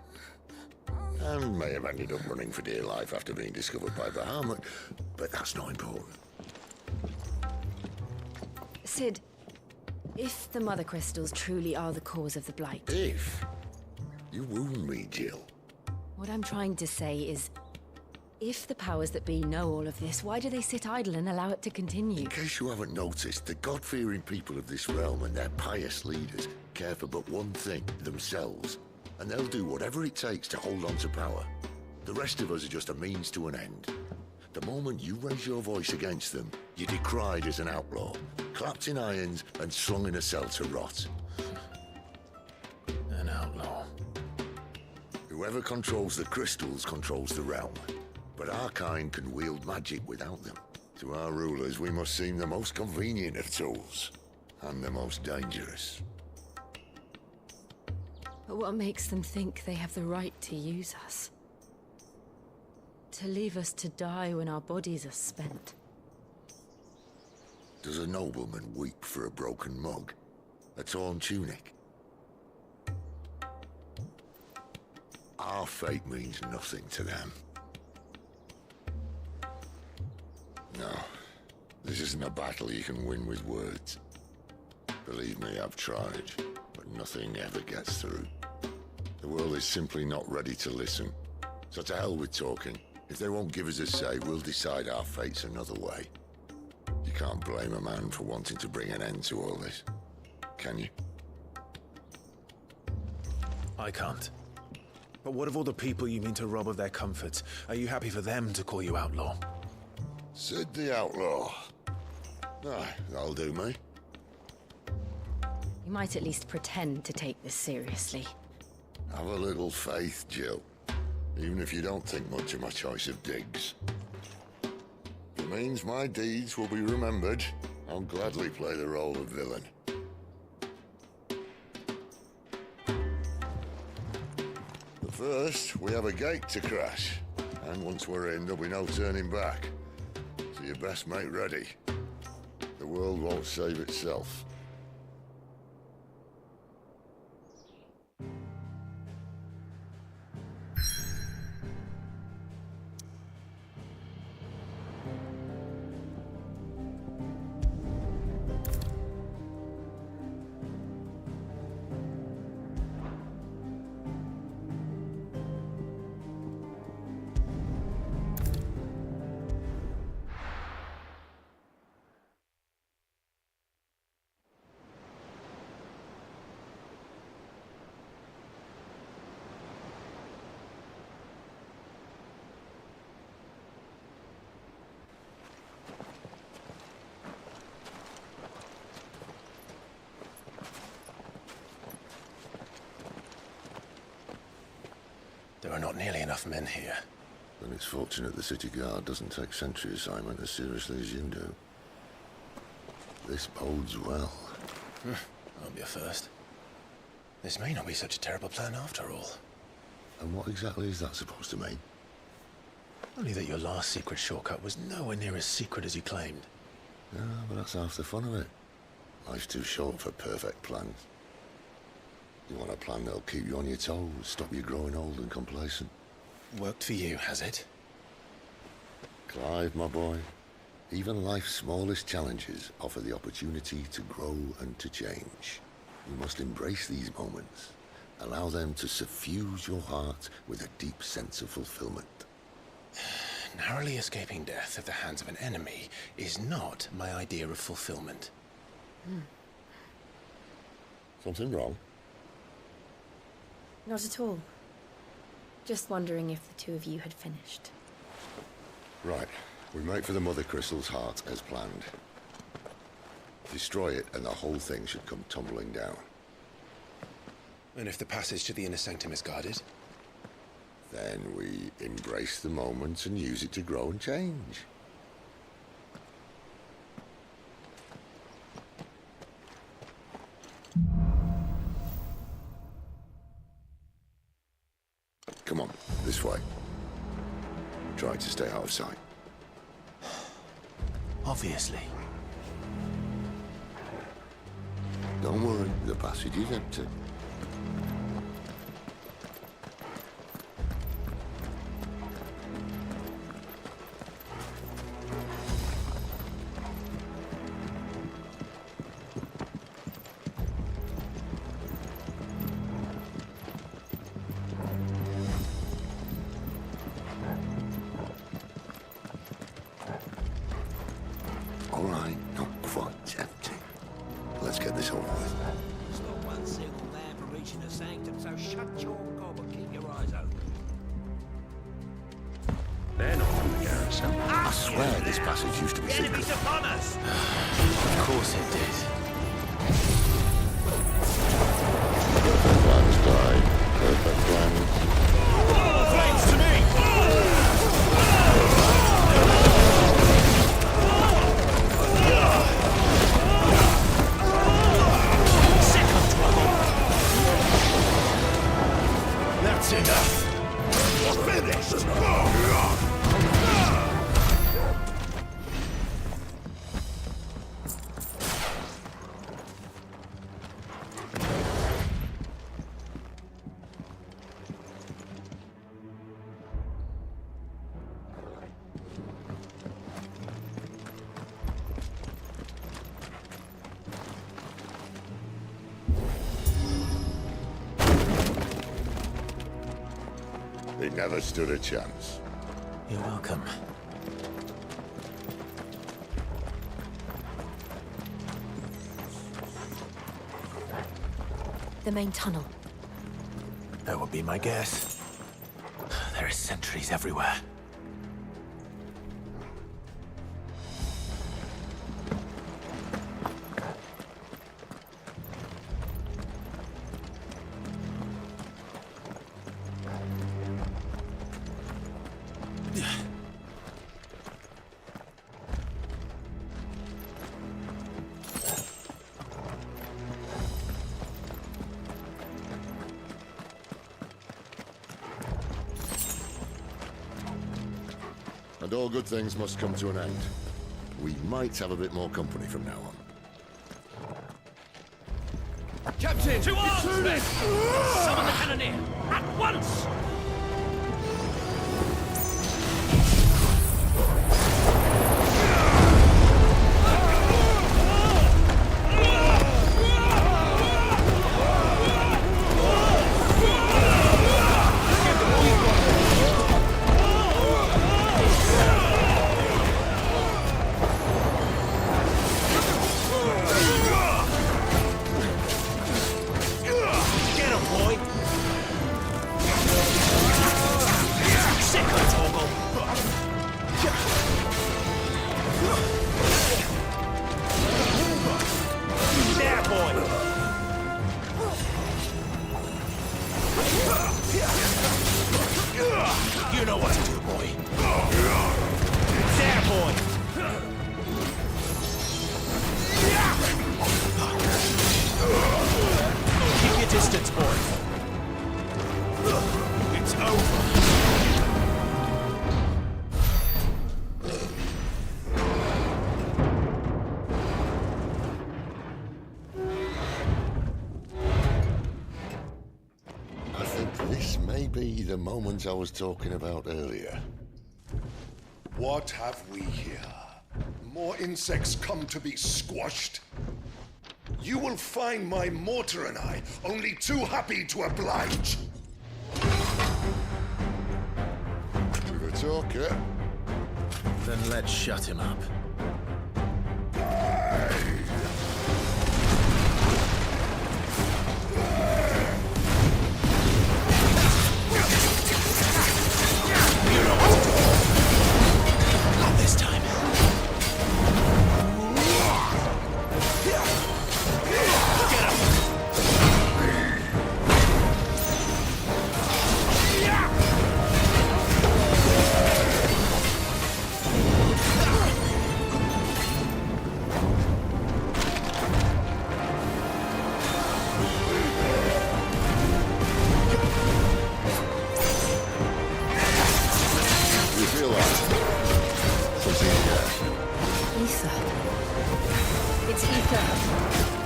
And may have ended up running for dear life after being discovered by Bahamut, but that's not important. Sid, if the Mother Crystals truly are the cause of the Blight... If? You wound me, Jill. What I'm trying to say is, if the powers that be know all of this, why do they sit idle and allow it to continue? In case you haven't noticed, the God-fearing people of this realm and their pious leaders care for but one thing, themselves. And they'll do whatever it takes to hold on to power. The rest of us are just a means to an end. The moment you raise your voice against them, you're decried as an outlaw, clapped in irons and slung in a cell to rot. An outlaw. Whoever controls the crystals controls the realm. But our kind can wield magic without them. To our rulers, we must seem the most convenient of tools, and the most dangerous. But what makes them think they have the right to use us? To leave us to die when our bodies are spent? Does a nobleman weep for a broken mug? A torn tunic? Our fate means nothing to them. No, this isn't a battle you can win with words. Believe me, I've tried, but nothing ever gets through. The world is simply not ready to listen. So to hell with talking. If they won't give us a say, we'll decide our fates another way. You can't blame a man for wanting to bring an end to all this, can you? I can't. But what of all the people you mean to rob of their comforts? Are you happy for them to call you outlaw? Sid the Outlaw. Aye, that'll do me. You might at least pretend to take this seriously. Have a little faith, Jill. Even if you don't think much of my choice of digs. If it means my deeds will be remembered, I'll gladly play the role of villain. But first, we have a gate to crash. And once we're in, there'll be no turning back. So you best make ready. The world won't save itself. There are not nearly enough men here. Then it's fortunate the city guard doesn't take sentry assignment as seriously as you do. This bodes well. Won't be a first. This may not be such a terrible plan after all. And what exactly is that supposed to mean? Only that your last secret shortcut was nowhere near as secret as you claimed. Yeah, but that's half the fun of it. Life's too short for perfect plans. You want a plan that'll keep you on your toes, stop you growing old and complacent. Worked for you, has it? Clive, my boy, even life's smallest challenges offer the opportunity to grow and to change. You must embrace these moments. Allow them to suffuse your heart with a deep sense of fulfillment. Narrowly escaping death at the hands of an enemy is not my idea of fulfillment. Something wrong? Not at all. Just wondering if the two of you had finished. Right. We make for the Mother Crystal's heart as planned. Destroy it and the whole thing should come tumbling down. And if the passage to the inner sanctum is guarded? Then we embrace the moment and use it to grow and change. Come on, this way. Try to stay out of sight. Obviously. Don't worry, the passage is empty. All right, not quite empty. Let's get this over with. There's not one single man for reaching the sanctum, so shut your gob and keep your eyes open. They're not from the garrison. I swear this passage used to be secret. Enemies upon us! Of course it did. Plans died. Perfect plan. Flames to me! That's enough. You're finished! They never stood a chance. You're welcome. The main tunnel. That would be my guess. There are sentries everywhere. And all good things must come to an end. We might have a bit more company from now on. Captain! To arms, men! Summon the cannoneer! At once! You know what to do, boy. There, boy. Keep your distance, boy. It's over. I think this may be the moment I was talking about earlier. What have we here? More insects come to be squashed? You will find my mortar and I only too happy to oblige. To the talker. Then let's shut him up. Not this time. Get up! It's Ether.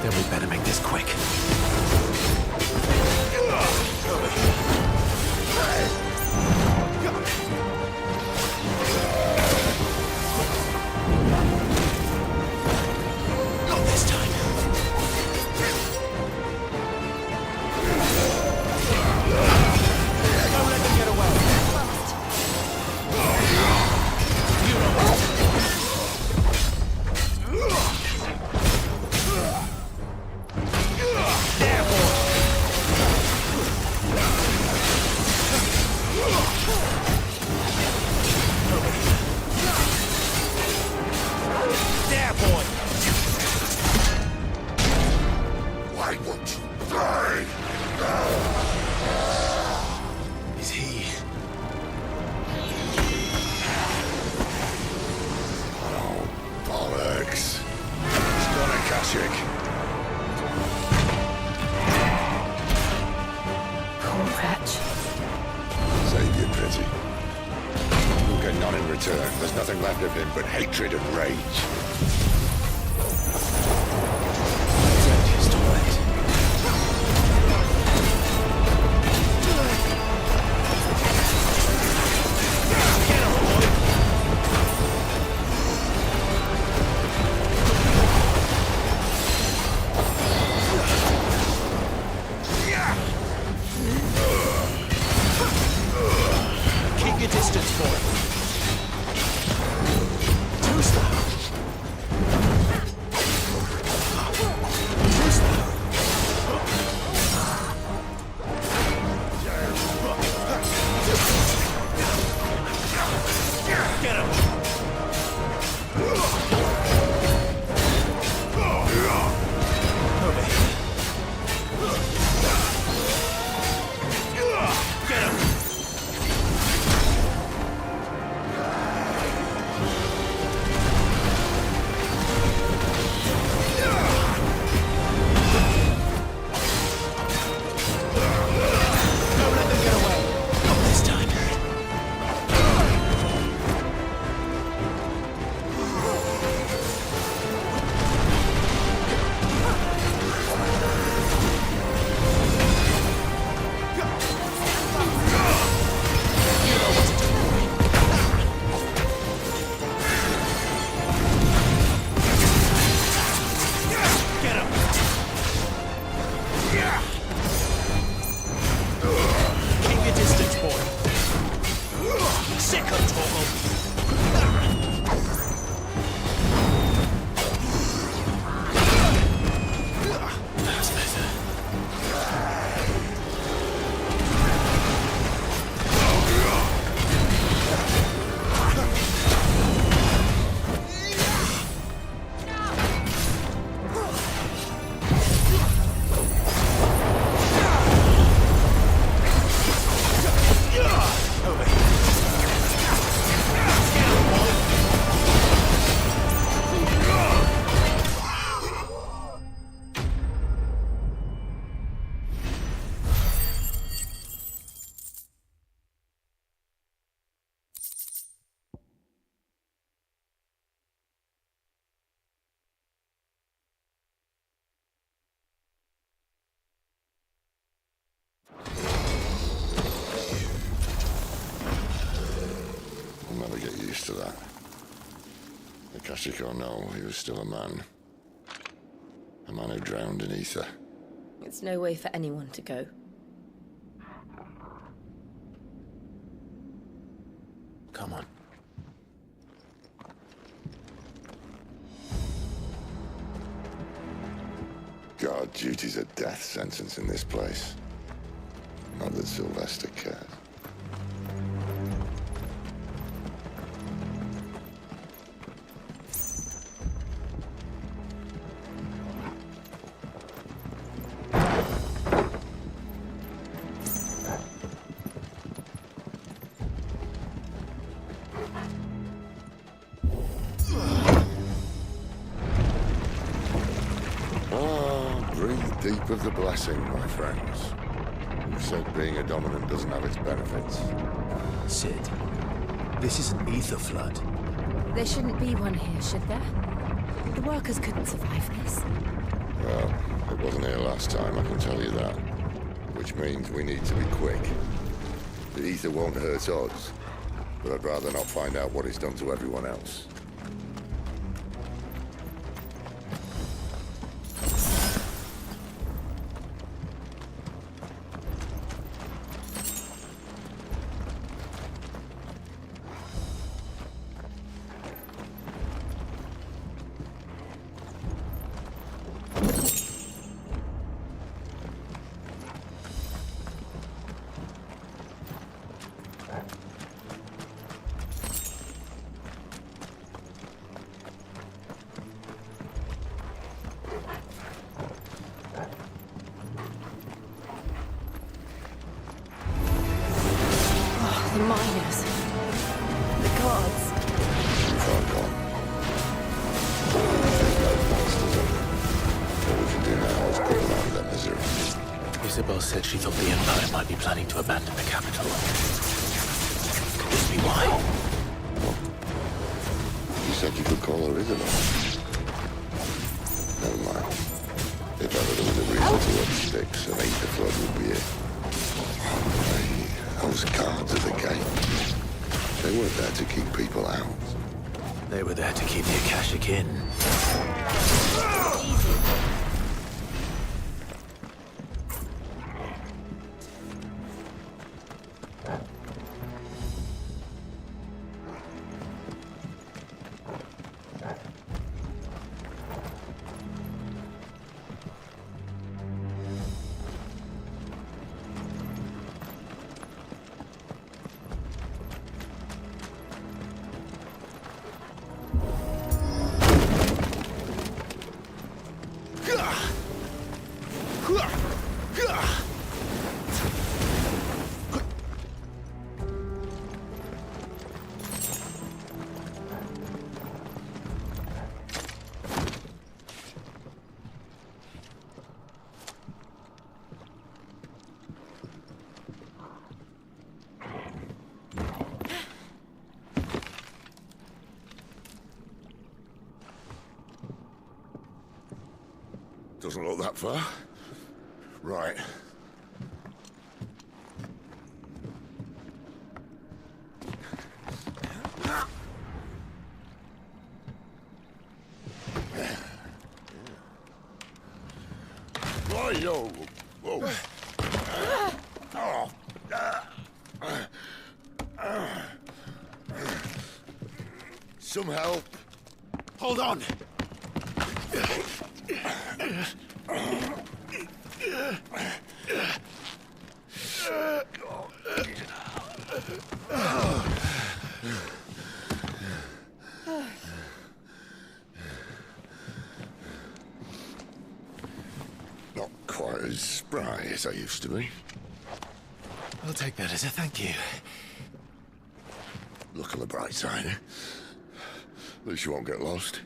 Then we better make this quick. Not this time. Don't let them get away. You know what? There, boy. There, boy. Why won't you die? Is he? Oh, bollocks. It's gonna Kashyyyk. Poor wretch. Save your pity. You'll get none in return. There's nothing left of him but hatred and rage. It's too late. Keep your distance, boy. Too slow. Too slow. Get him. Get him. Don't let them get away. Not this time. You know what to do, boy. Get him. Keep your distance, boy. Sick of Torgal. That's better. Over here. I'll never get used to that. Kashyyyk or no, he was still a man. A man who drowned in ether. It's no way for anyone to go. Come on. God, duty's a death sentence in this place. Not that Sylvester cared. Breathe deep of the blessing, my friends. You've said being a dominant doesn't have its benefits. Sid, this is an ether flood. There shouldn't be one here, should there? The workers couldn't survive this. Well, it wasn't here last time, I can tell you that. Which means we need to be quick. The ether won't hurt us, but I'd rather not find out what it's done to everyone else. The miners. The gods. Far gone. There's no monsters on them. All we can do now is put them out of their misery. Isabel said she thought the Empire might be planning to abandon the capital. Could this be why? You said you could call her Isabel. Never mind. If ever there was a reason to up sticks, an ether flood would be it. Those guards at the gate. They weren't there to keep people out. They were there to keep the Akashic in. Doesn't look that far. Right. Whoa. Whoa. Some help. Hold on. Not quite as spry as I used to be. I'll take that as a thank you. Look on the bright side, eh? At least you won't get lost.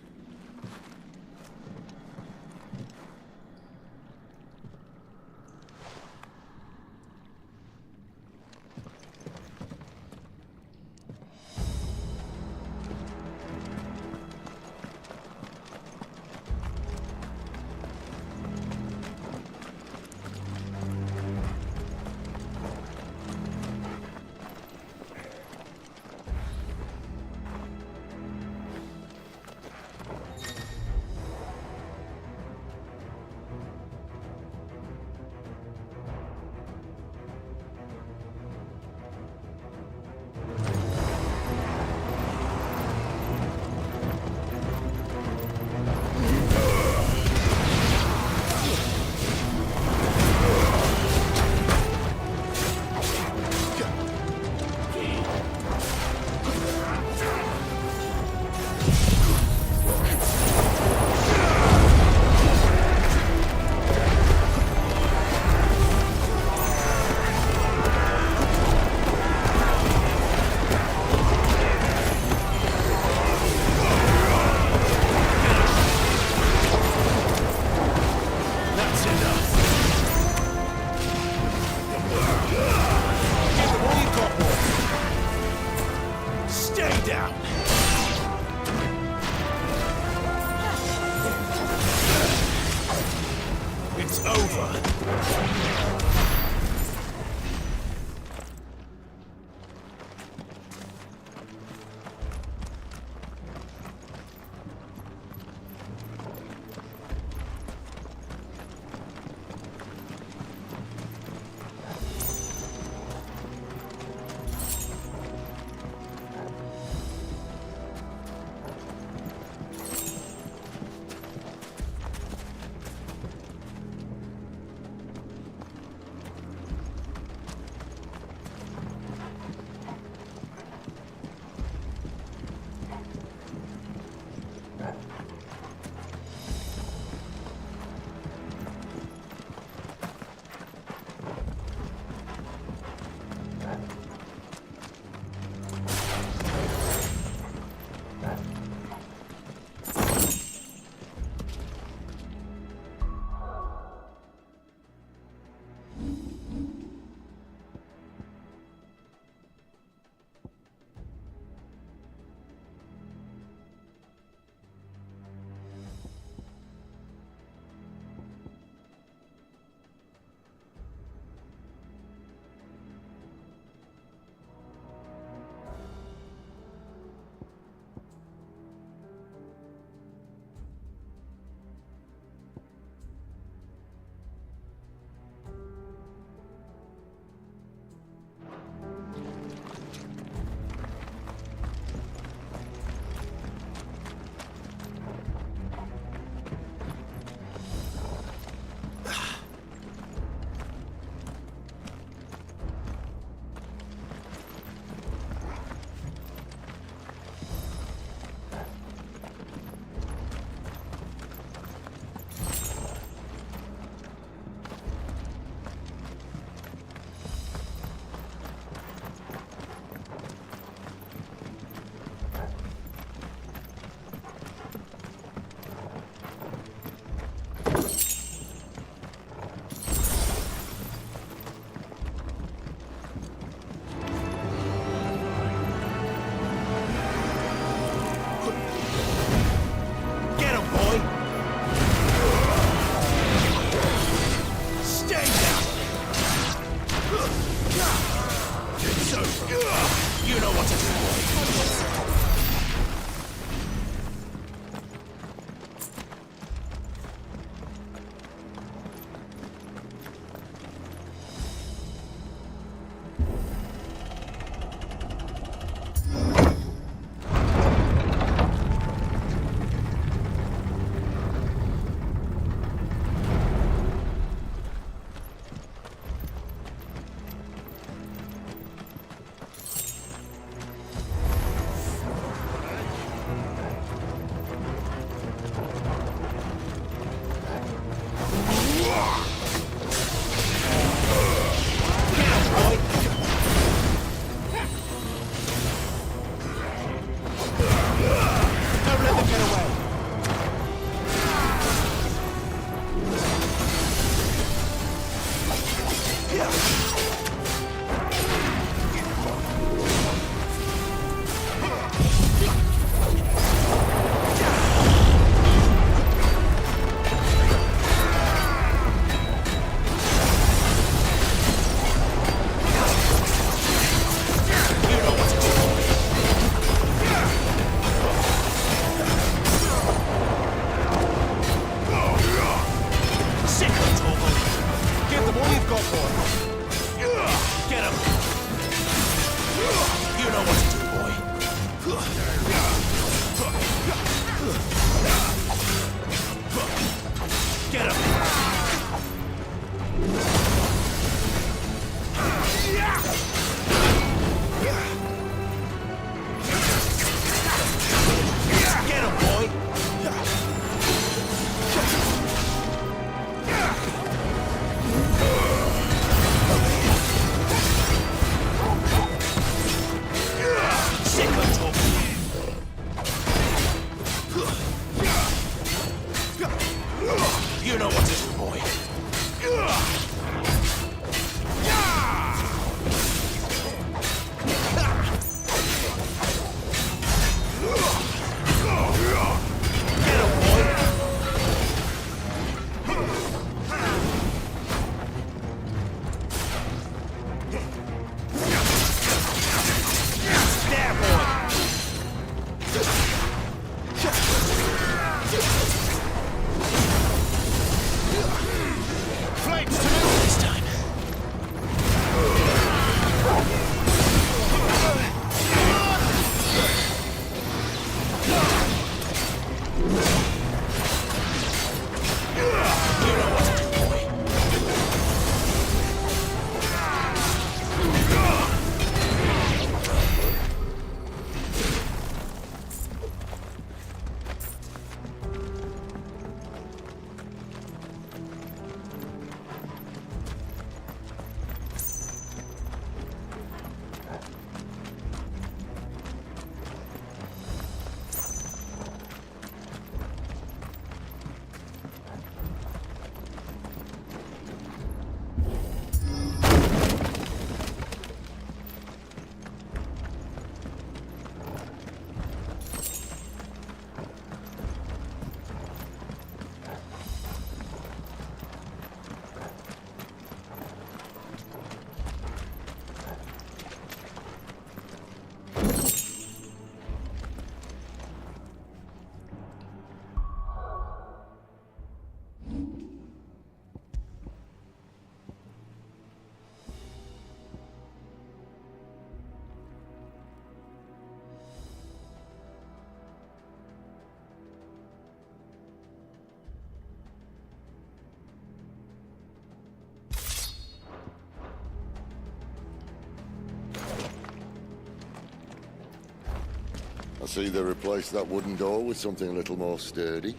see they replaced that wooden door with something a little more sturdy.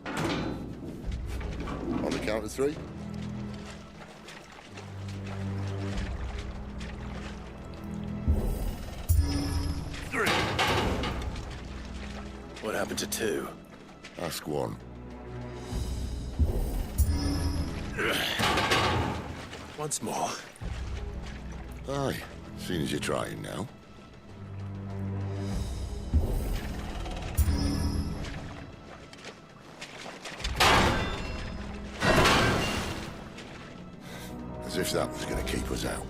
On the count of 3. What happened to 2? Ask 1. Once more. Aye, seeing as you're trying now. As if that was going to keep us out.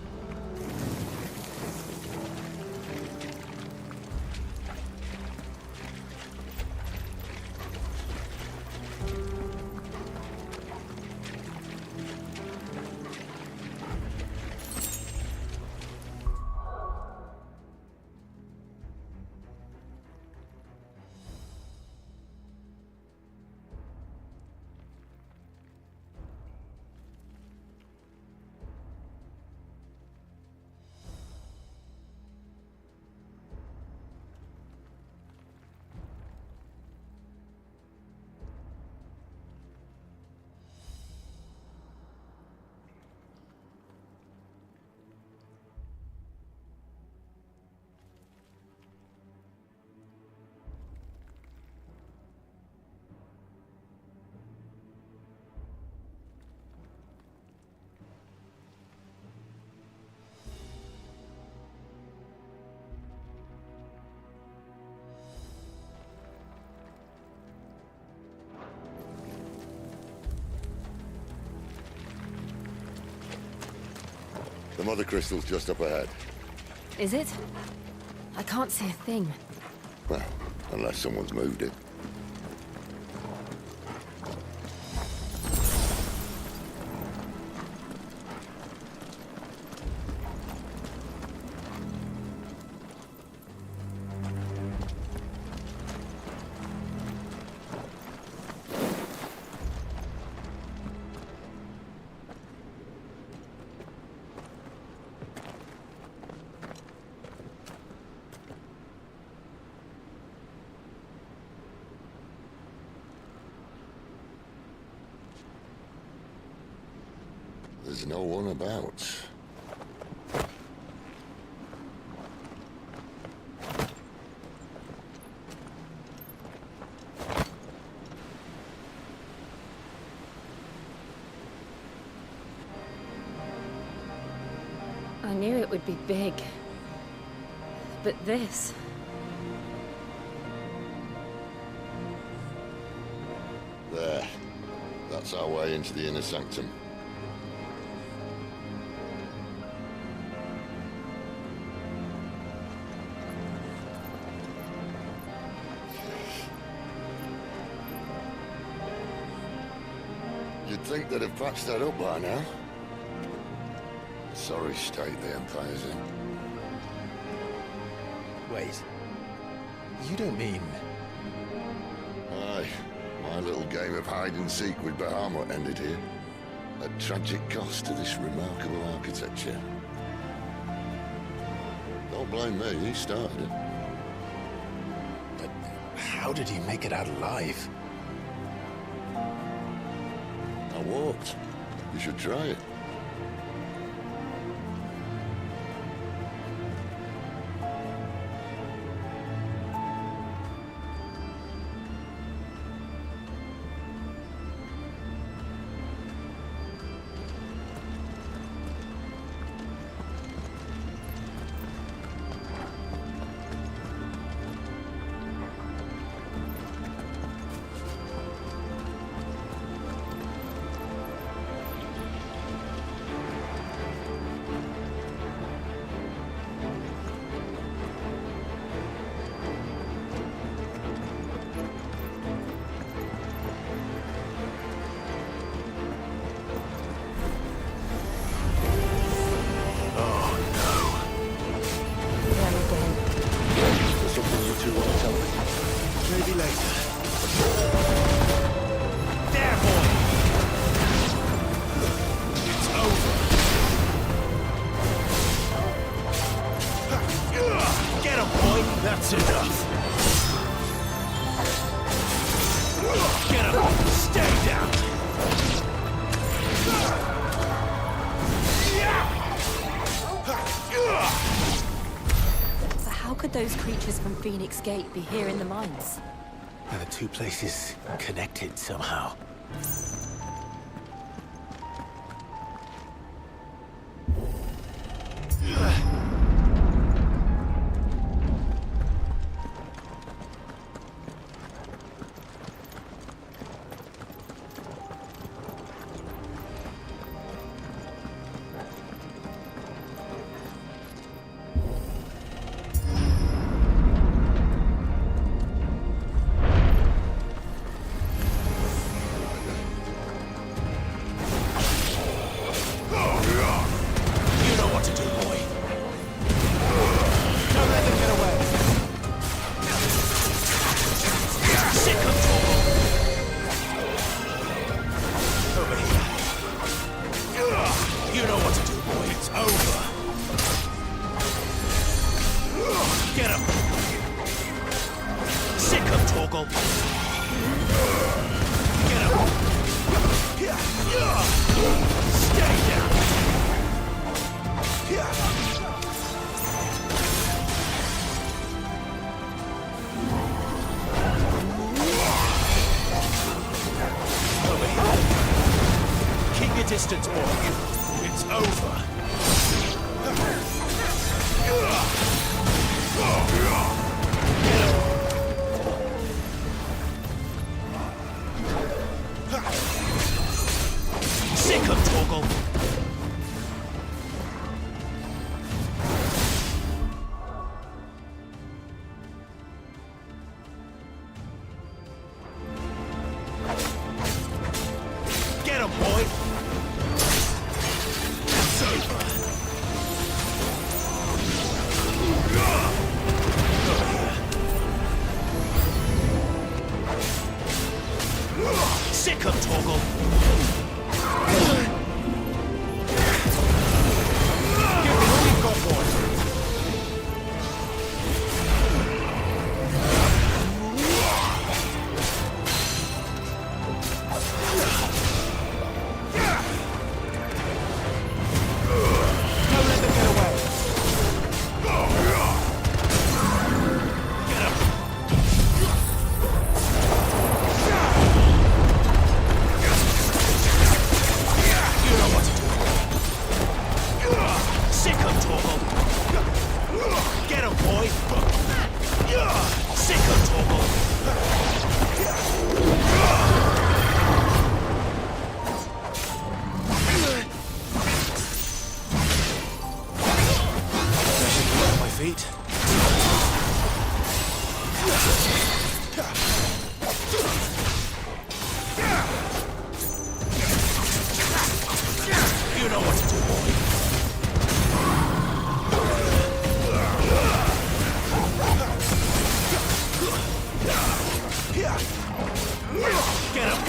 The mother crystal's just up ahead. Is it? I can't see a thing. Well, unless someone's moved it. There's no one about. I knew it would be big. But this... There. That's our way into the inner sanctum. You'd think they'd have patched that up by now. Sorry state the Empire's in. Wait. You don't mean... Aye. My little game of hide-and-seek with Bahamut ended here. At tragic cost to this remarkable architecture. Don't blame me, he started it. But how did he make it out alive? I walked. You should try it. That's enough. Get him! Stay down! So how could those creatures from Phoenix Gate be here in the mines? Are the two places connected somehow? Distance, boy. It's over. Sick of Torgal. Get him, boy. Sick of Torgal. Give me all you've got, boy. Don't let them get away. Get him. You know what to do. Sick of Torgal. Get him, boy. Sick of Torgal. On my feet. You know what to do, boy. Get him.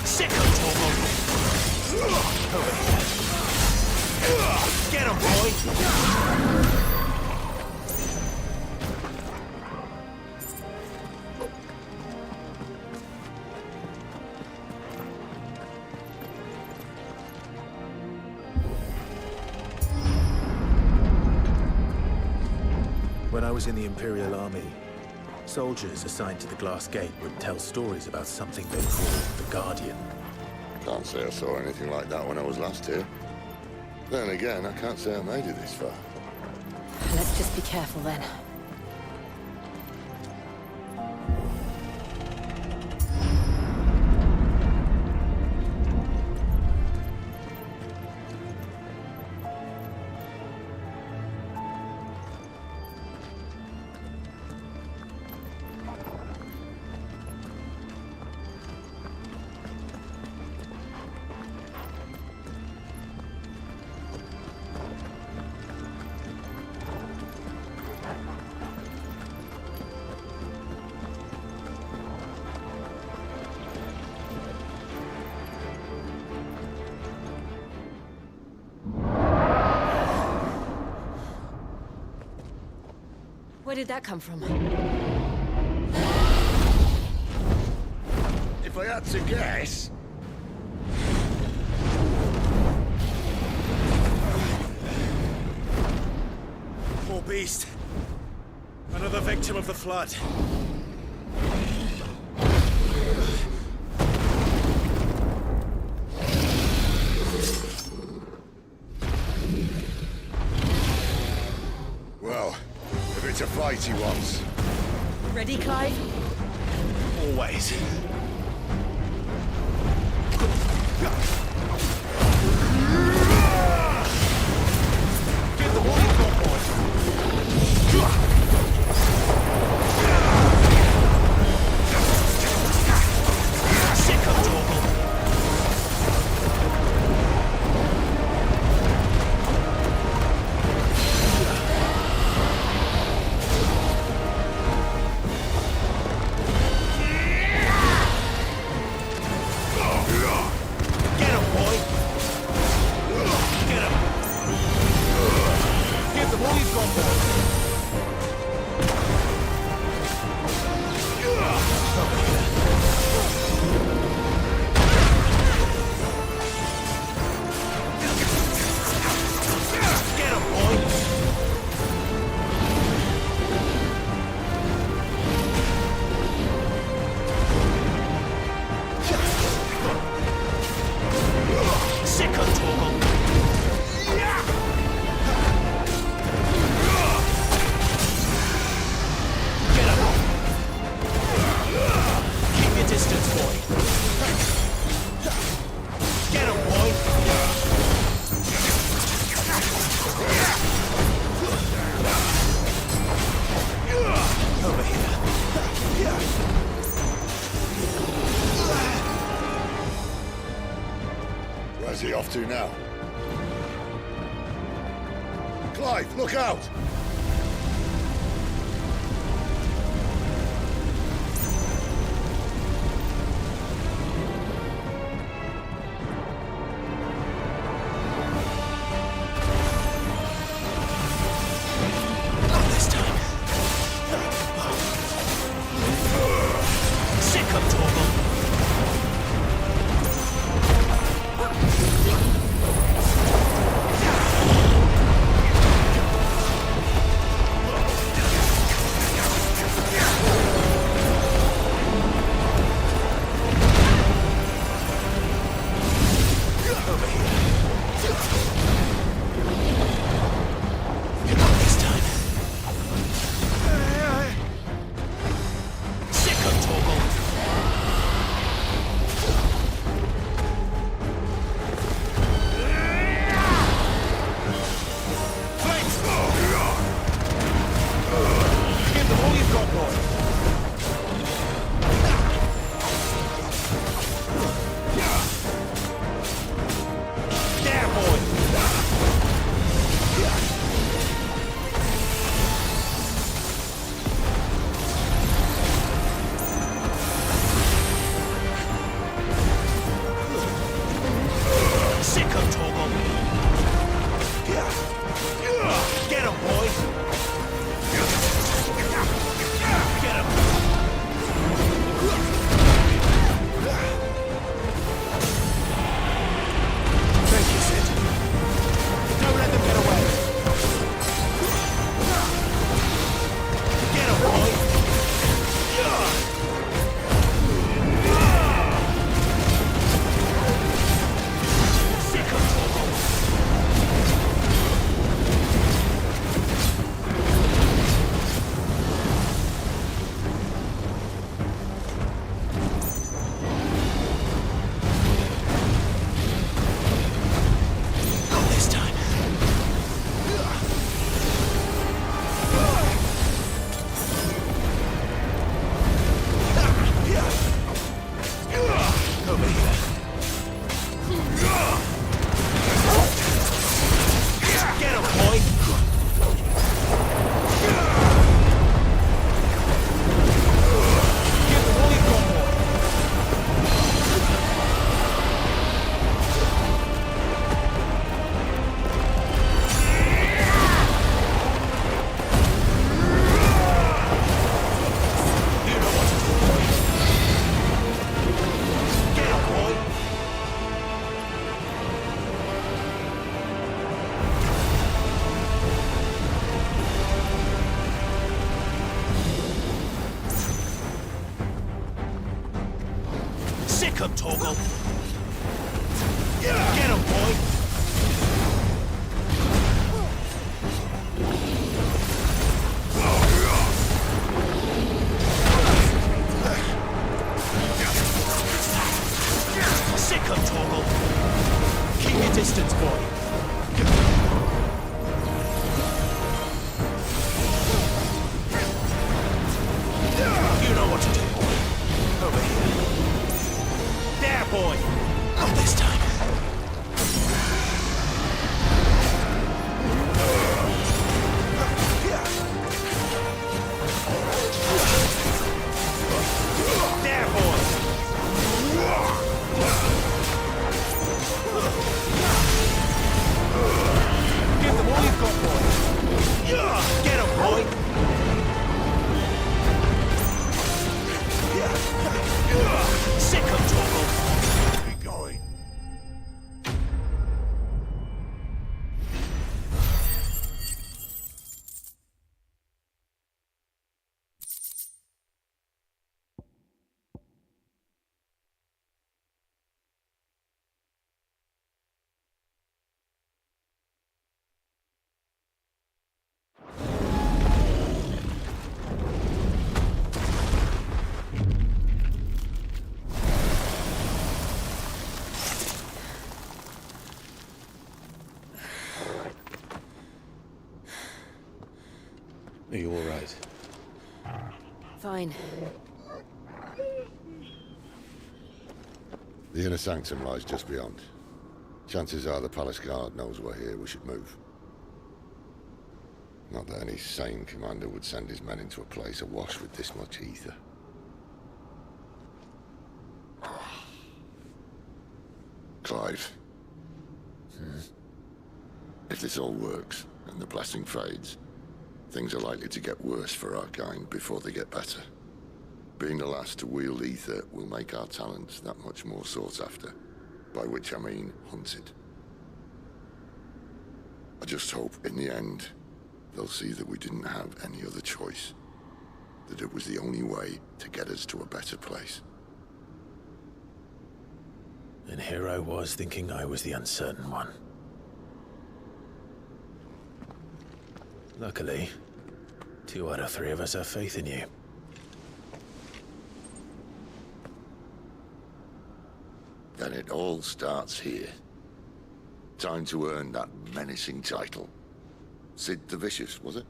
Sick of Torgal. Over here. Get him, boy. When I was in the Imperial Army, soldiers assigned to the Glass Gate would tell stories about something they called the Guardian. Can't say I saw anything like that when I was last here. Then again, I can't say I made it this far. Let's just be careful then. Where did that come from? If I had to guess... Poor beast. Another victim of the flood. Well, if it's a fight he wants. Ready, Clive? Always. Get the warning call, boys. Sick of Torgal. Where's he off to now? Clive, look out! Not this time. Sick of Torgal. Sick 'em, Torgal! Get 'em, boy! Sick 'em, Torgal! Keep your distance, boy! You know what to do, boy. Over here. There, boy! Not this time. There, boy! Give them all you've got, boy! Get 'em, boy! Sick 'em, Torgal! Keep going. Are you all right? Fine. The inner sanctum lies just beyond. Chances are the palace guard knows we're here. We should move. Not that any sane commander would send his men into a place awash with this much ether. Clive. If this all works, and the blessing fades, things are likely to get worse for our kind before they get better. Being the last to wield ether will make our talents that much more sought after, by which I mean hunted. I just hope, in the end, they'll see that we didn't have any other choice. That it was the only way to get us to a better place. And here I was thinking I was the uncertain one. Luckily, 2 out of 3 of us have faith in you. Then it all starts here. Time to earn that menacing title. Sid the Vicious, was it?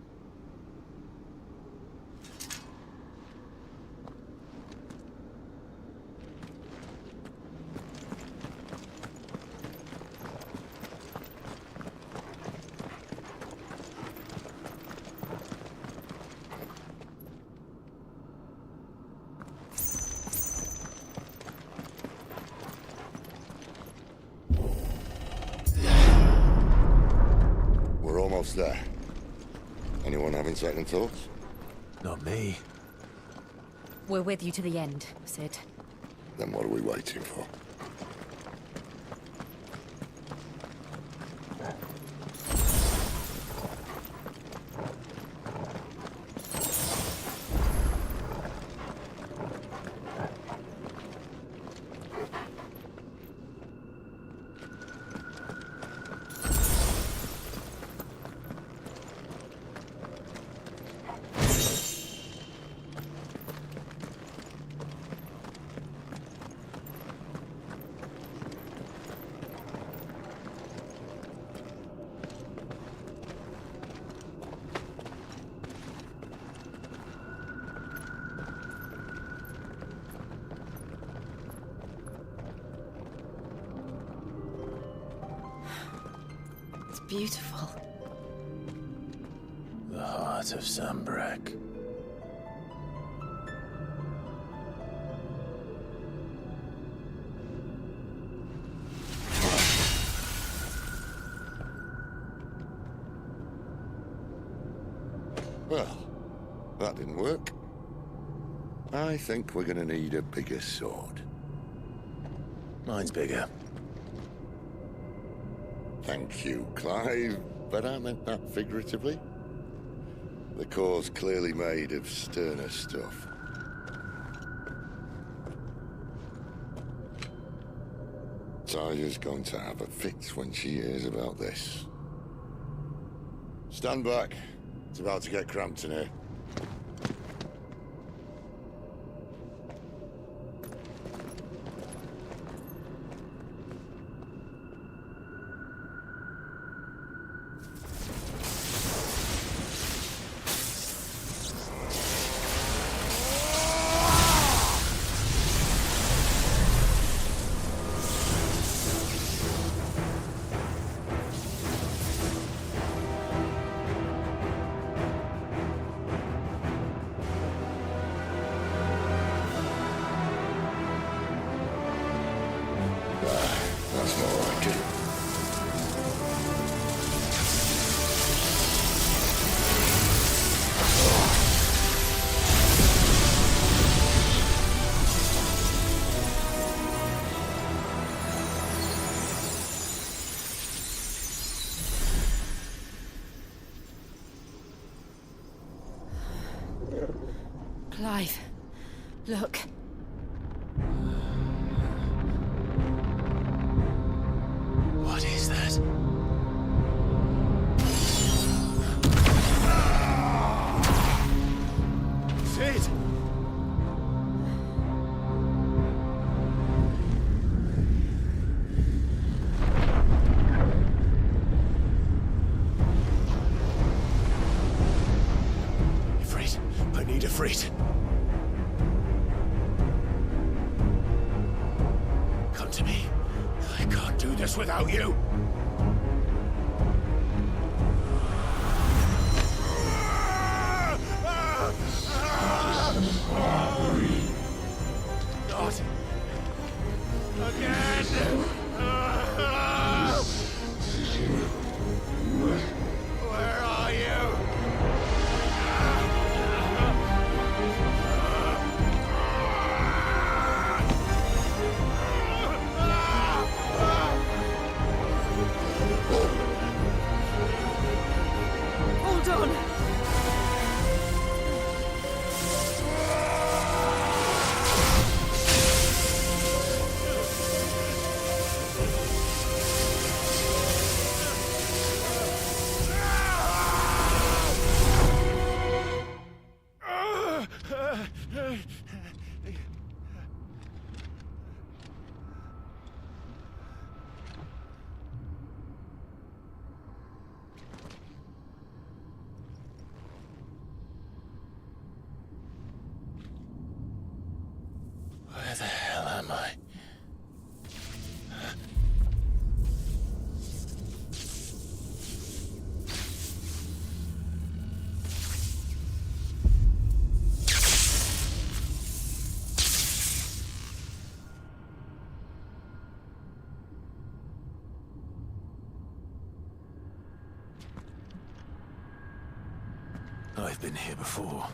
There. Anyone having second thoughts? Not me. We're with you to the end, Sid. Then what are we waiting for? Beautiful. The heart of Sanbreque. Well, that didn't work. I think we're gonna need a bigger sword. Mine's bigger. Thank you, Clive, but I meant that figuratively. The core's clearly made of sterner stuff. Talia's going to have a fit when she hears about this. Stand back. It's about to get cramped in here. That's more like it. Clive, look. What is that? Sid! Ifrit, I need Ifrit. Come to me. I can't do this without you. Not again. Where are you? Hold on! Where the hell am I? I've been here before.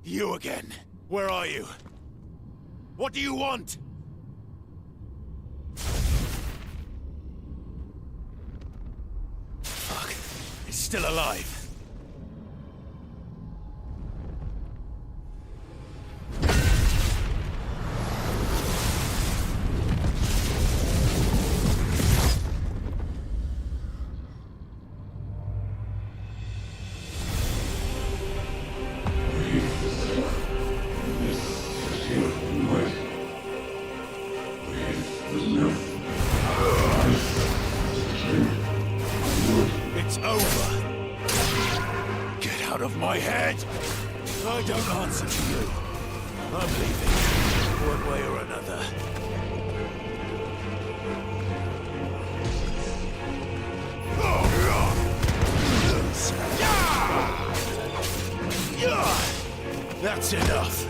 You again. Where are you? What do you want? Fuck. It's still alive. It's over. Get out of my head. I don't answer to you. I'm leaving, one way or another. That's enough.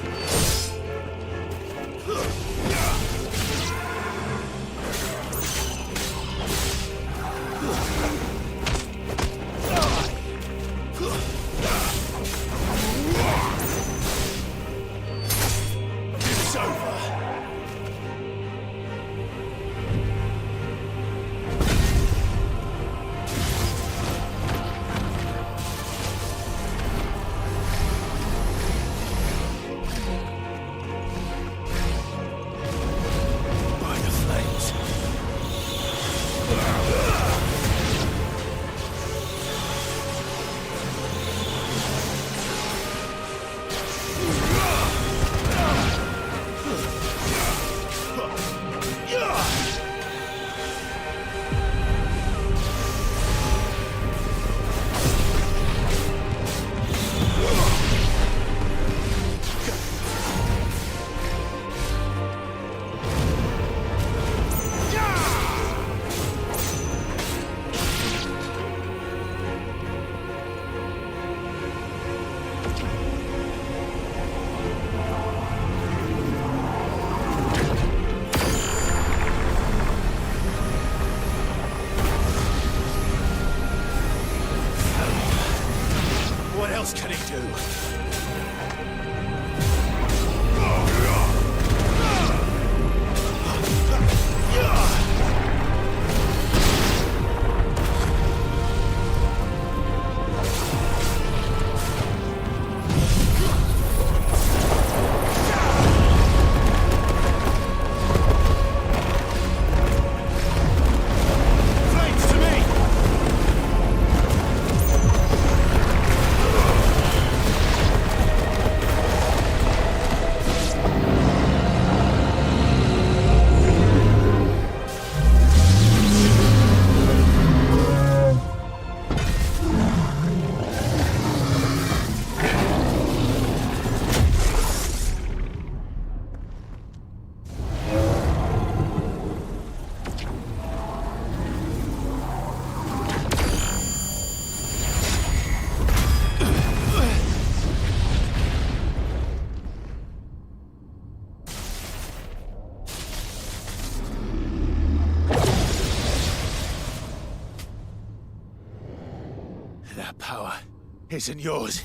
It's over. else can he do? That power isn't yours.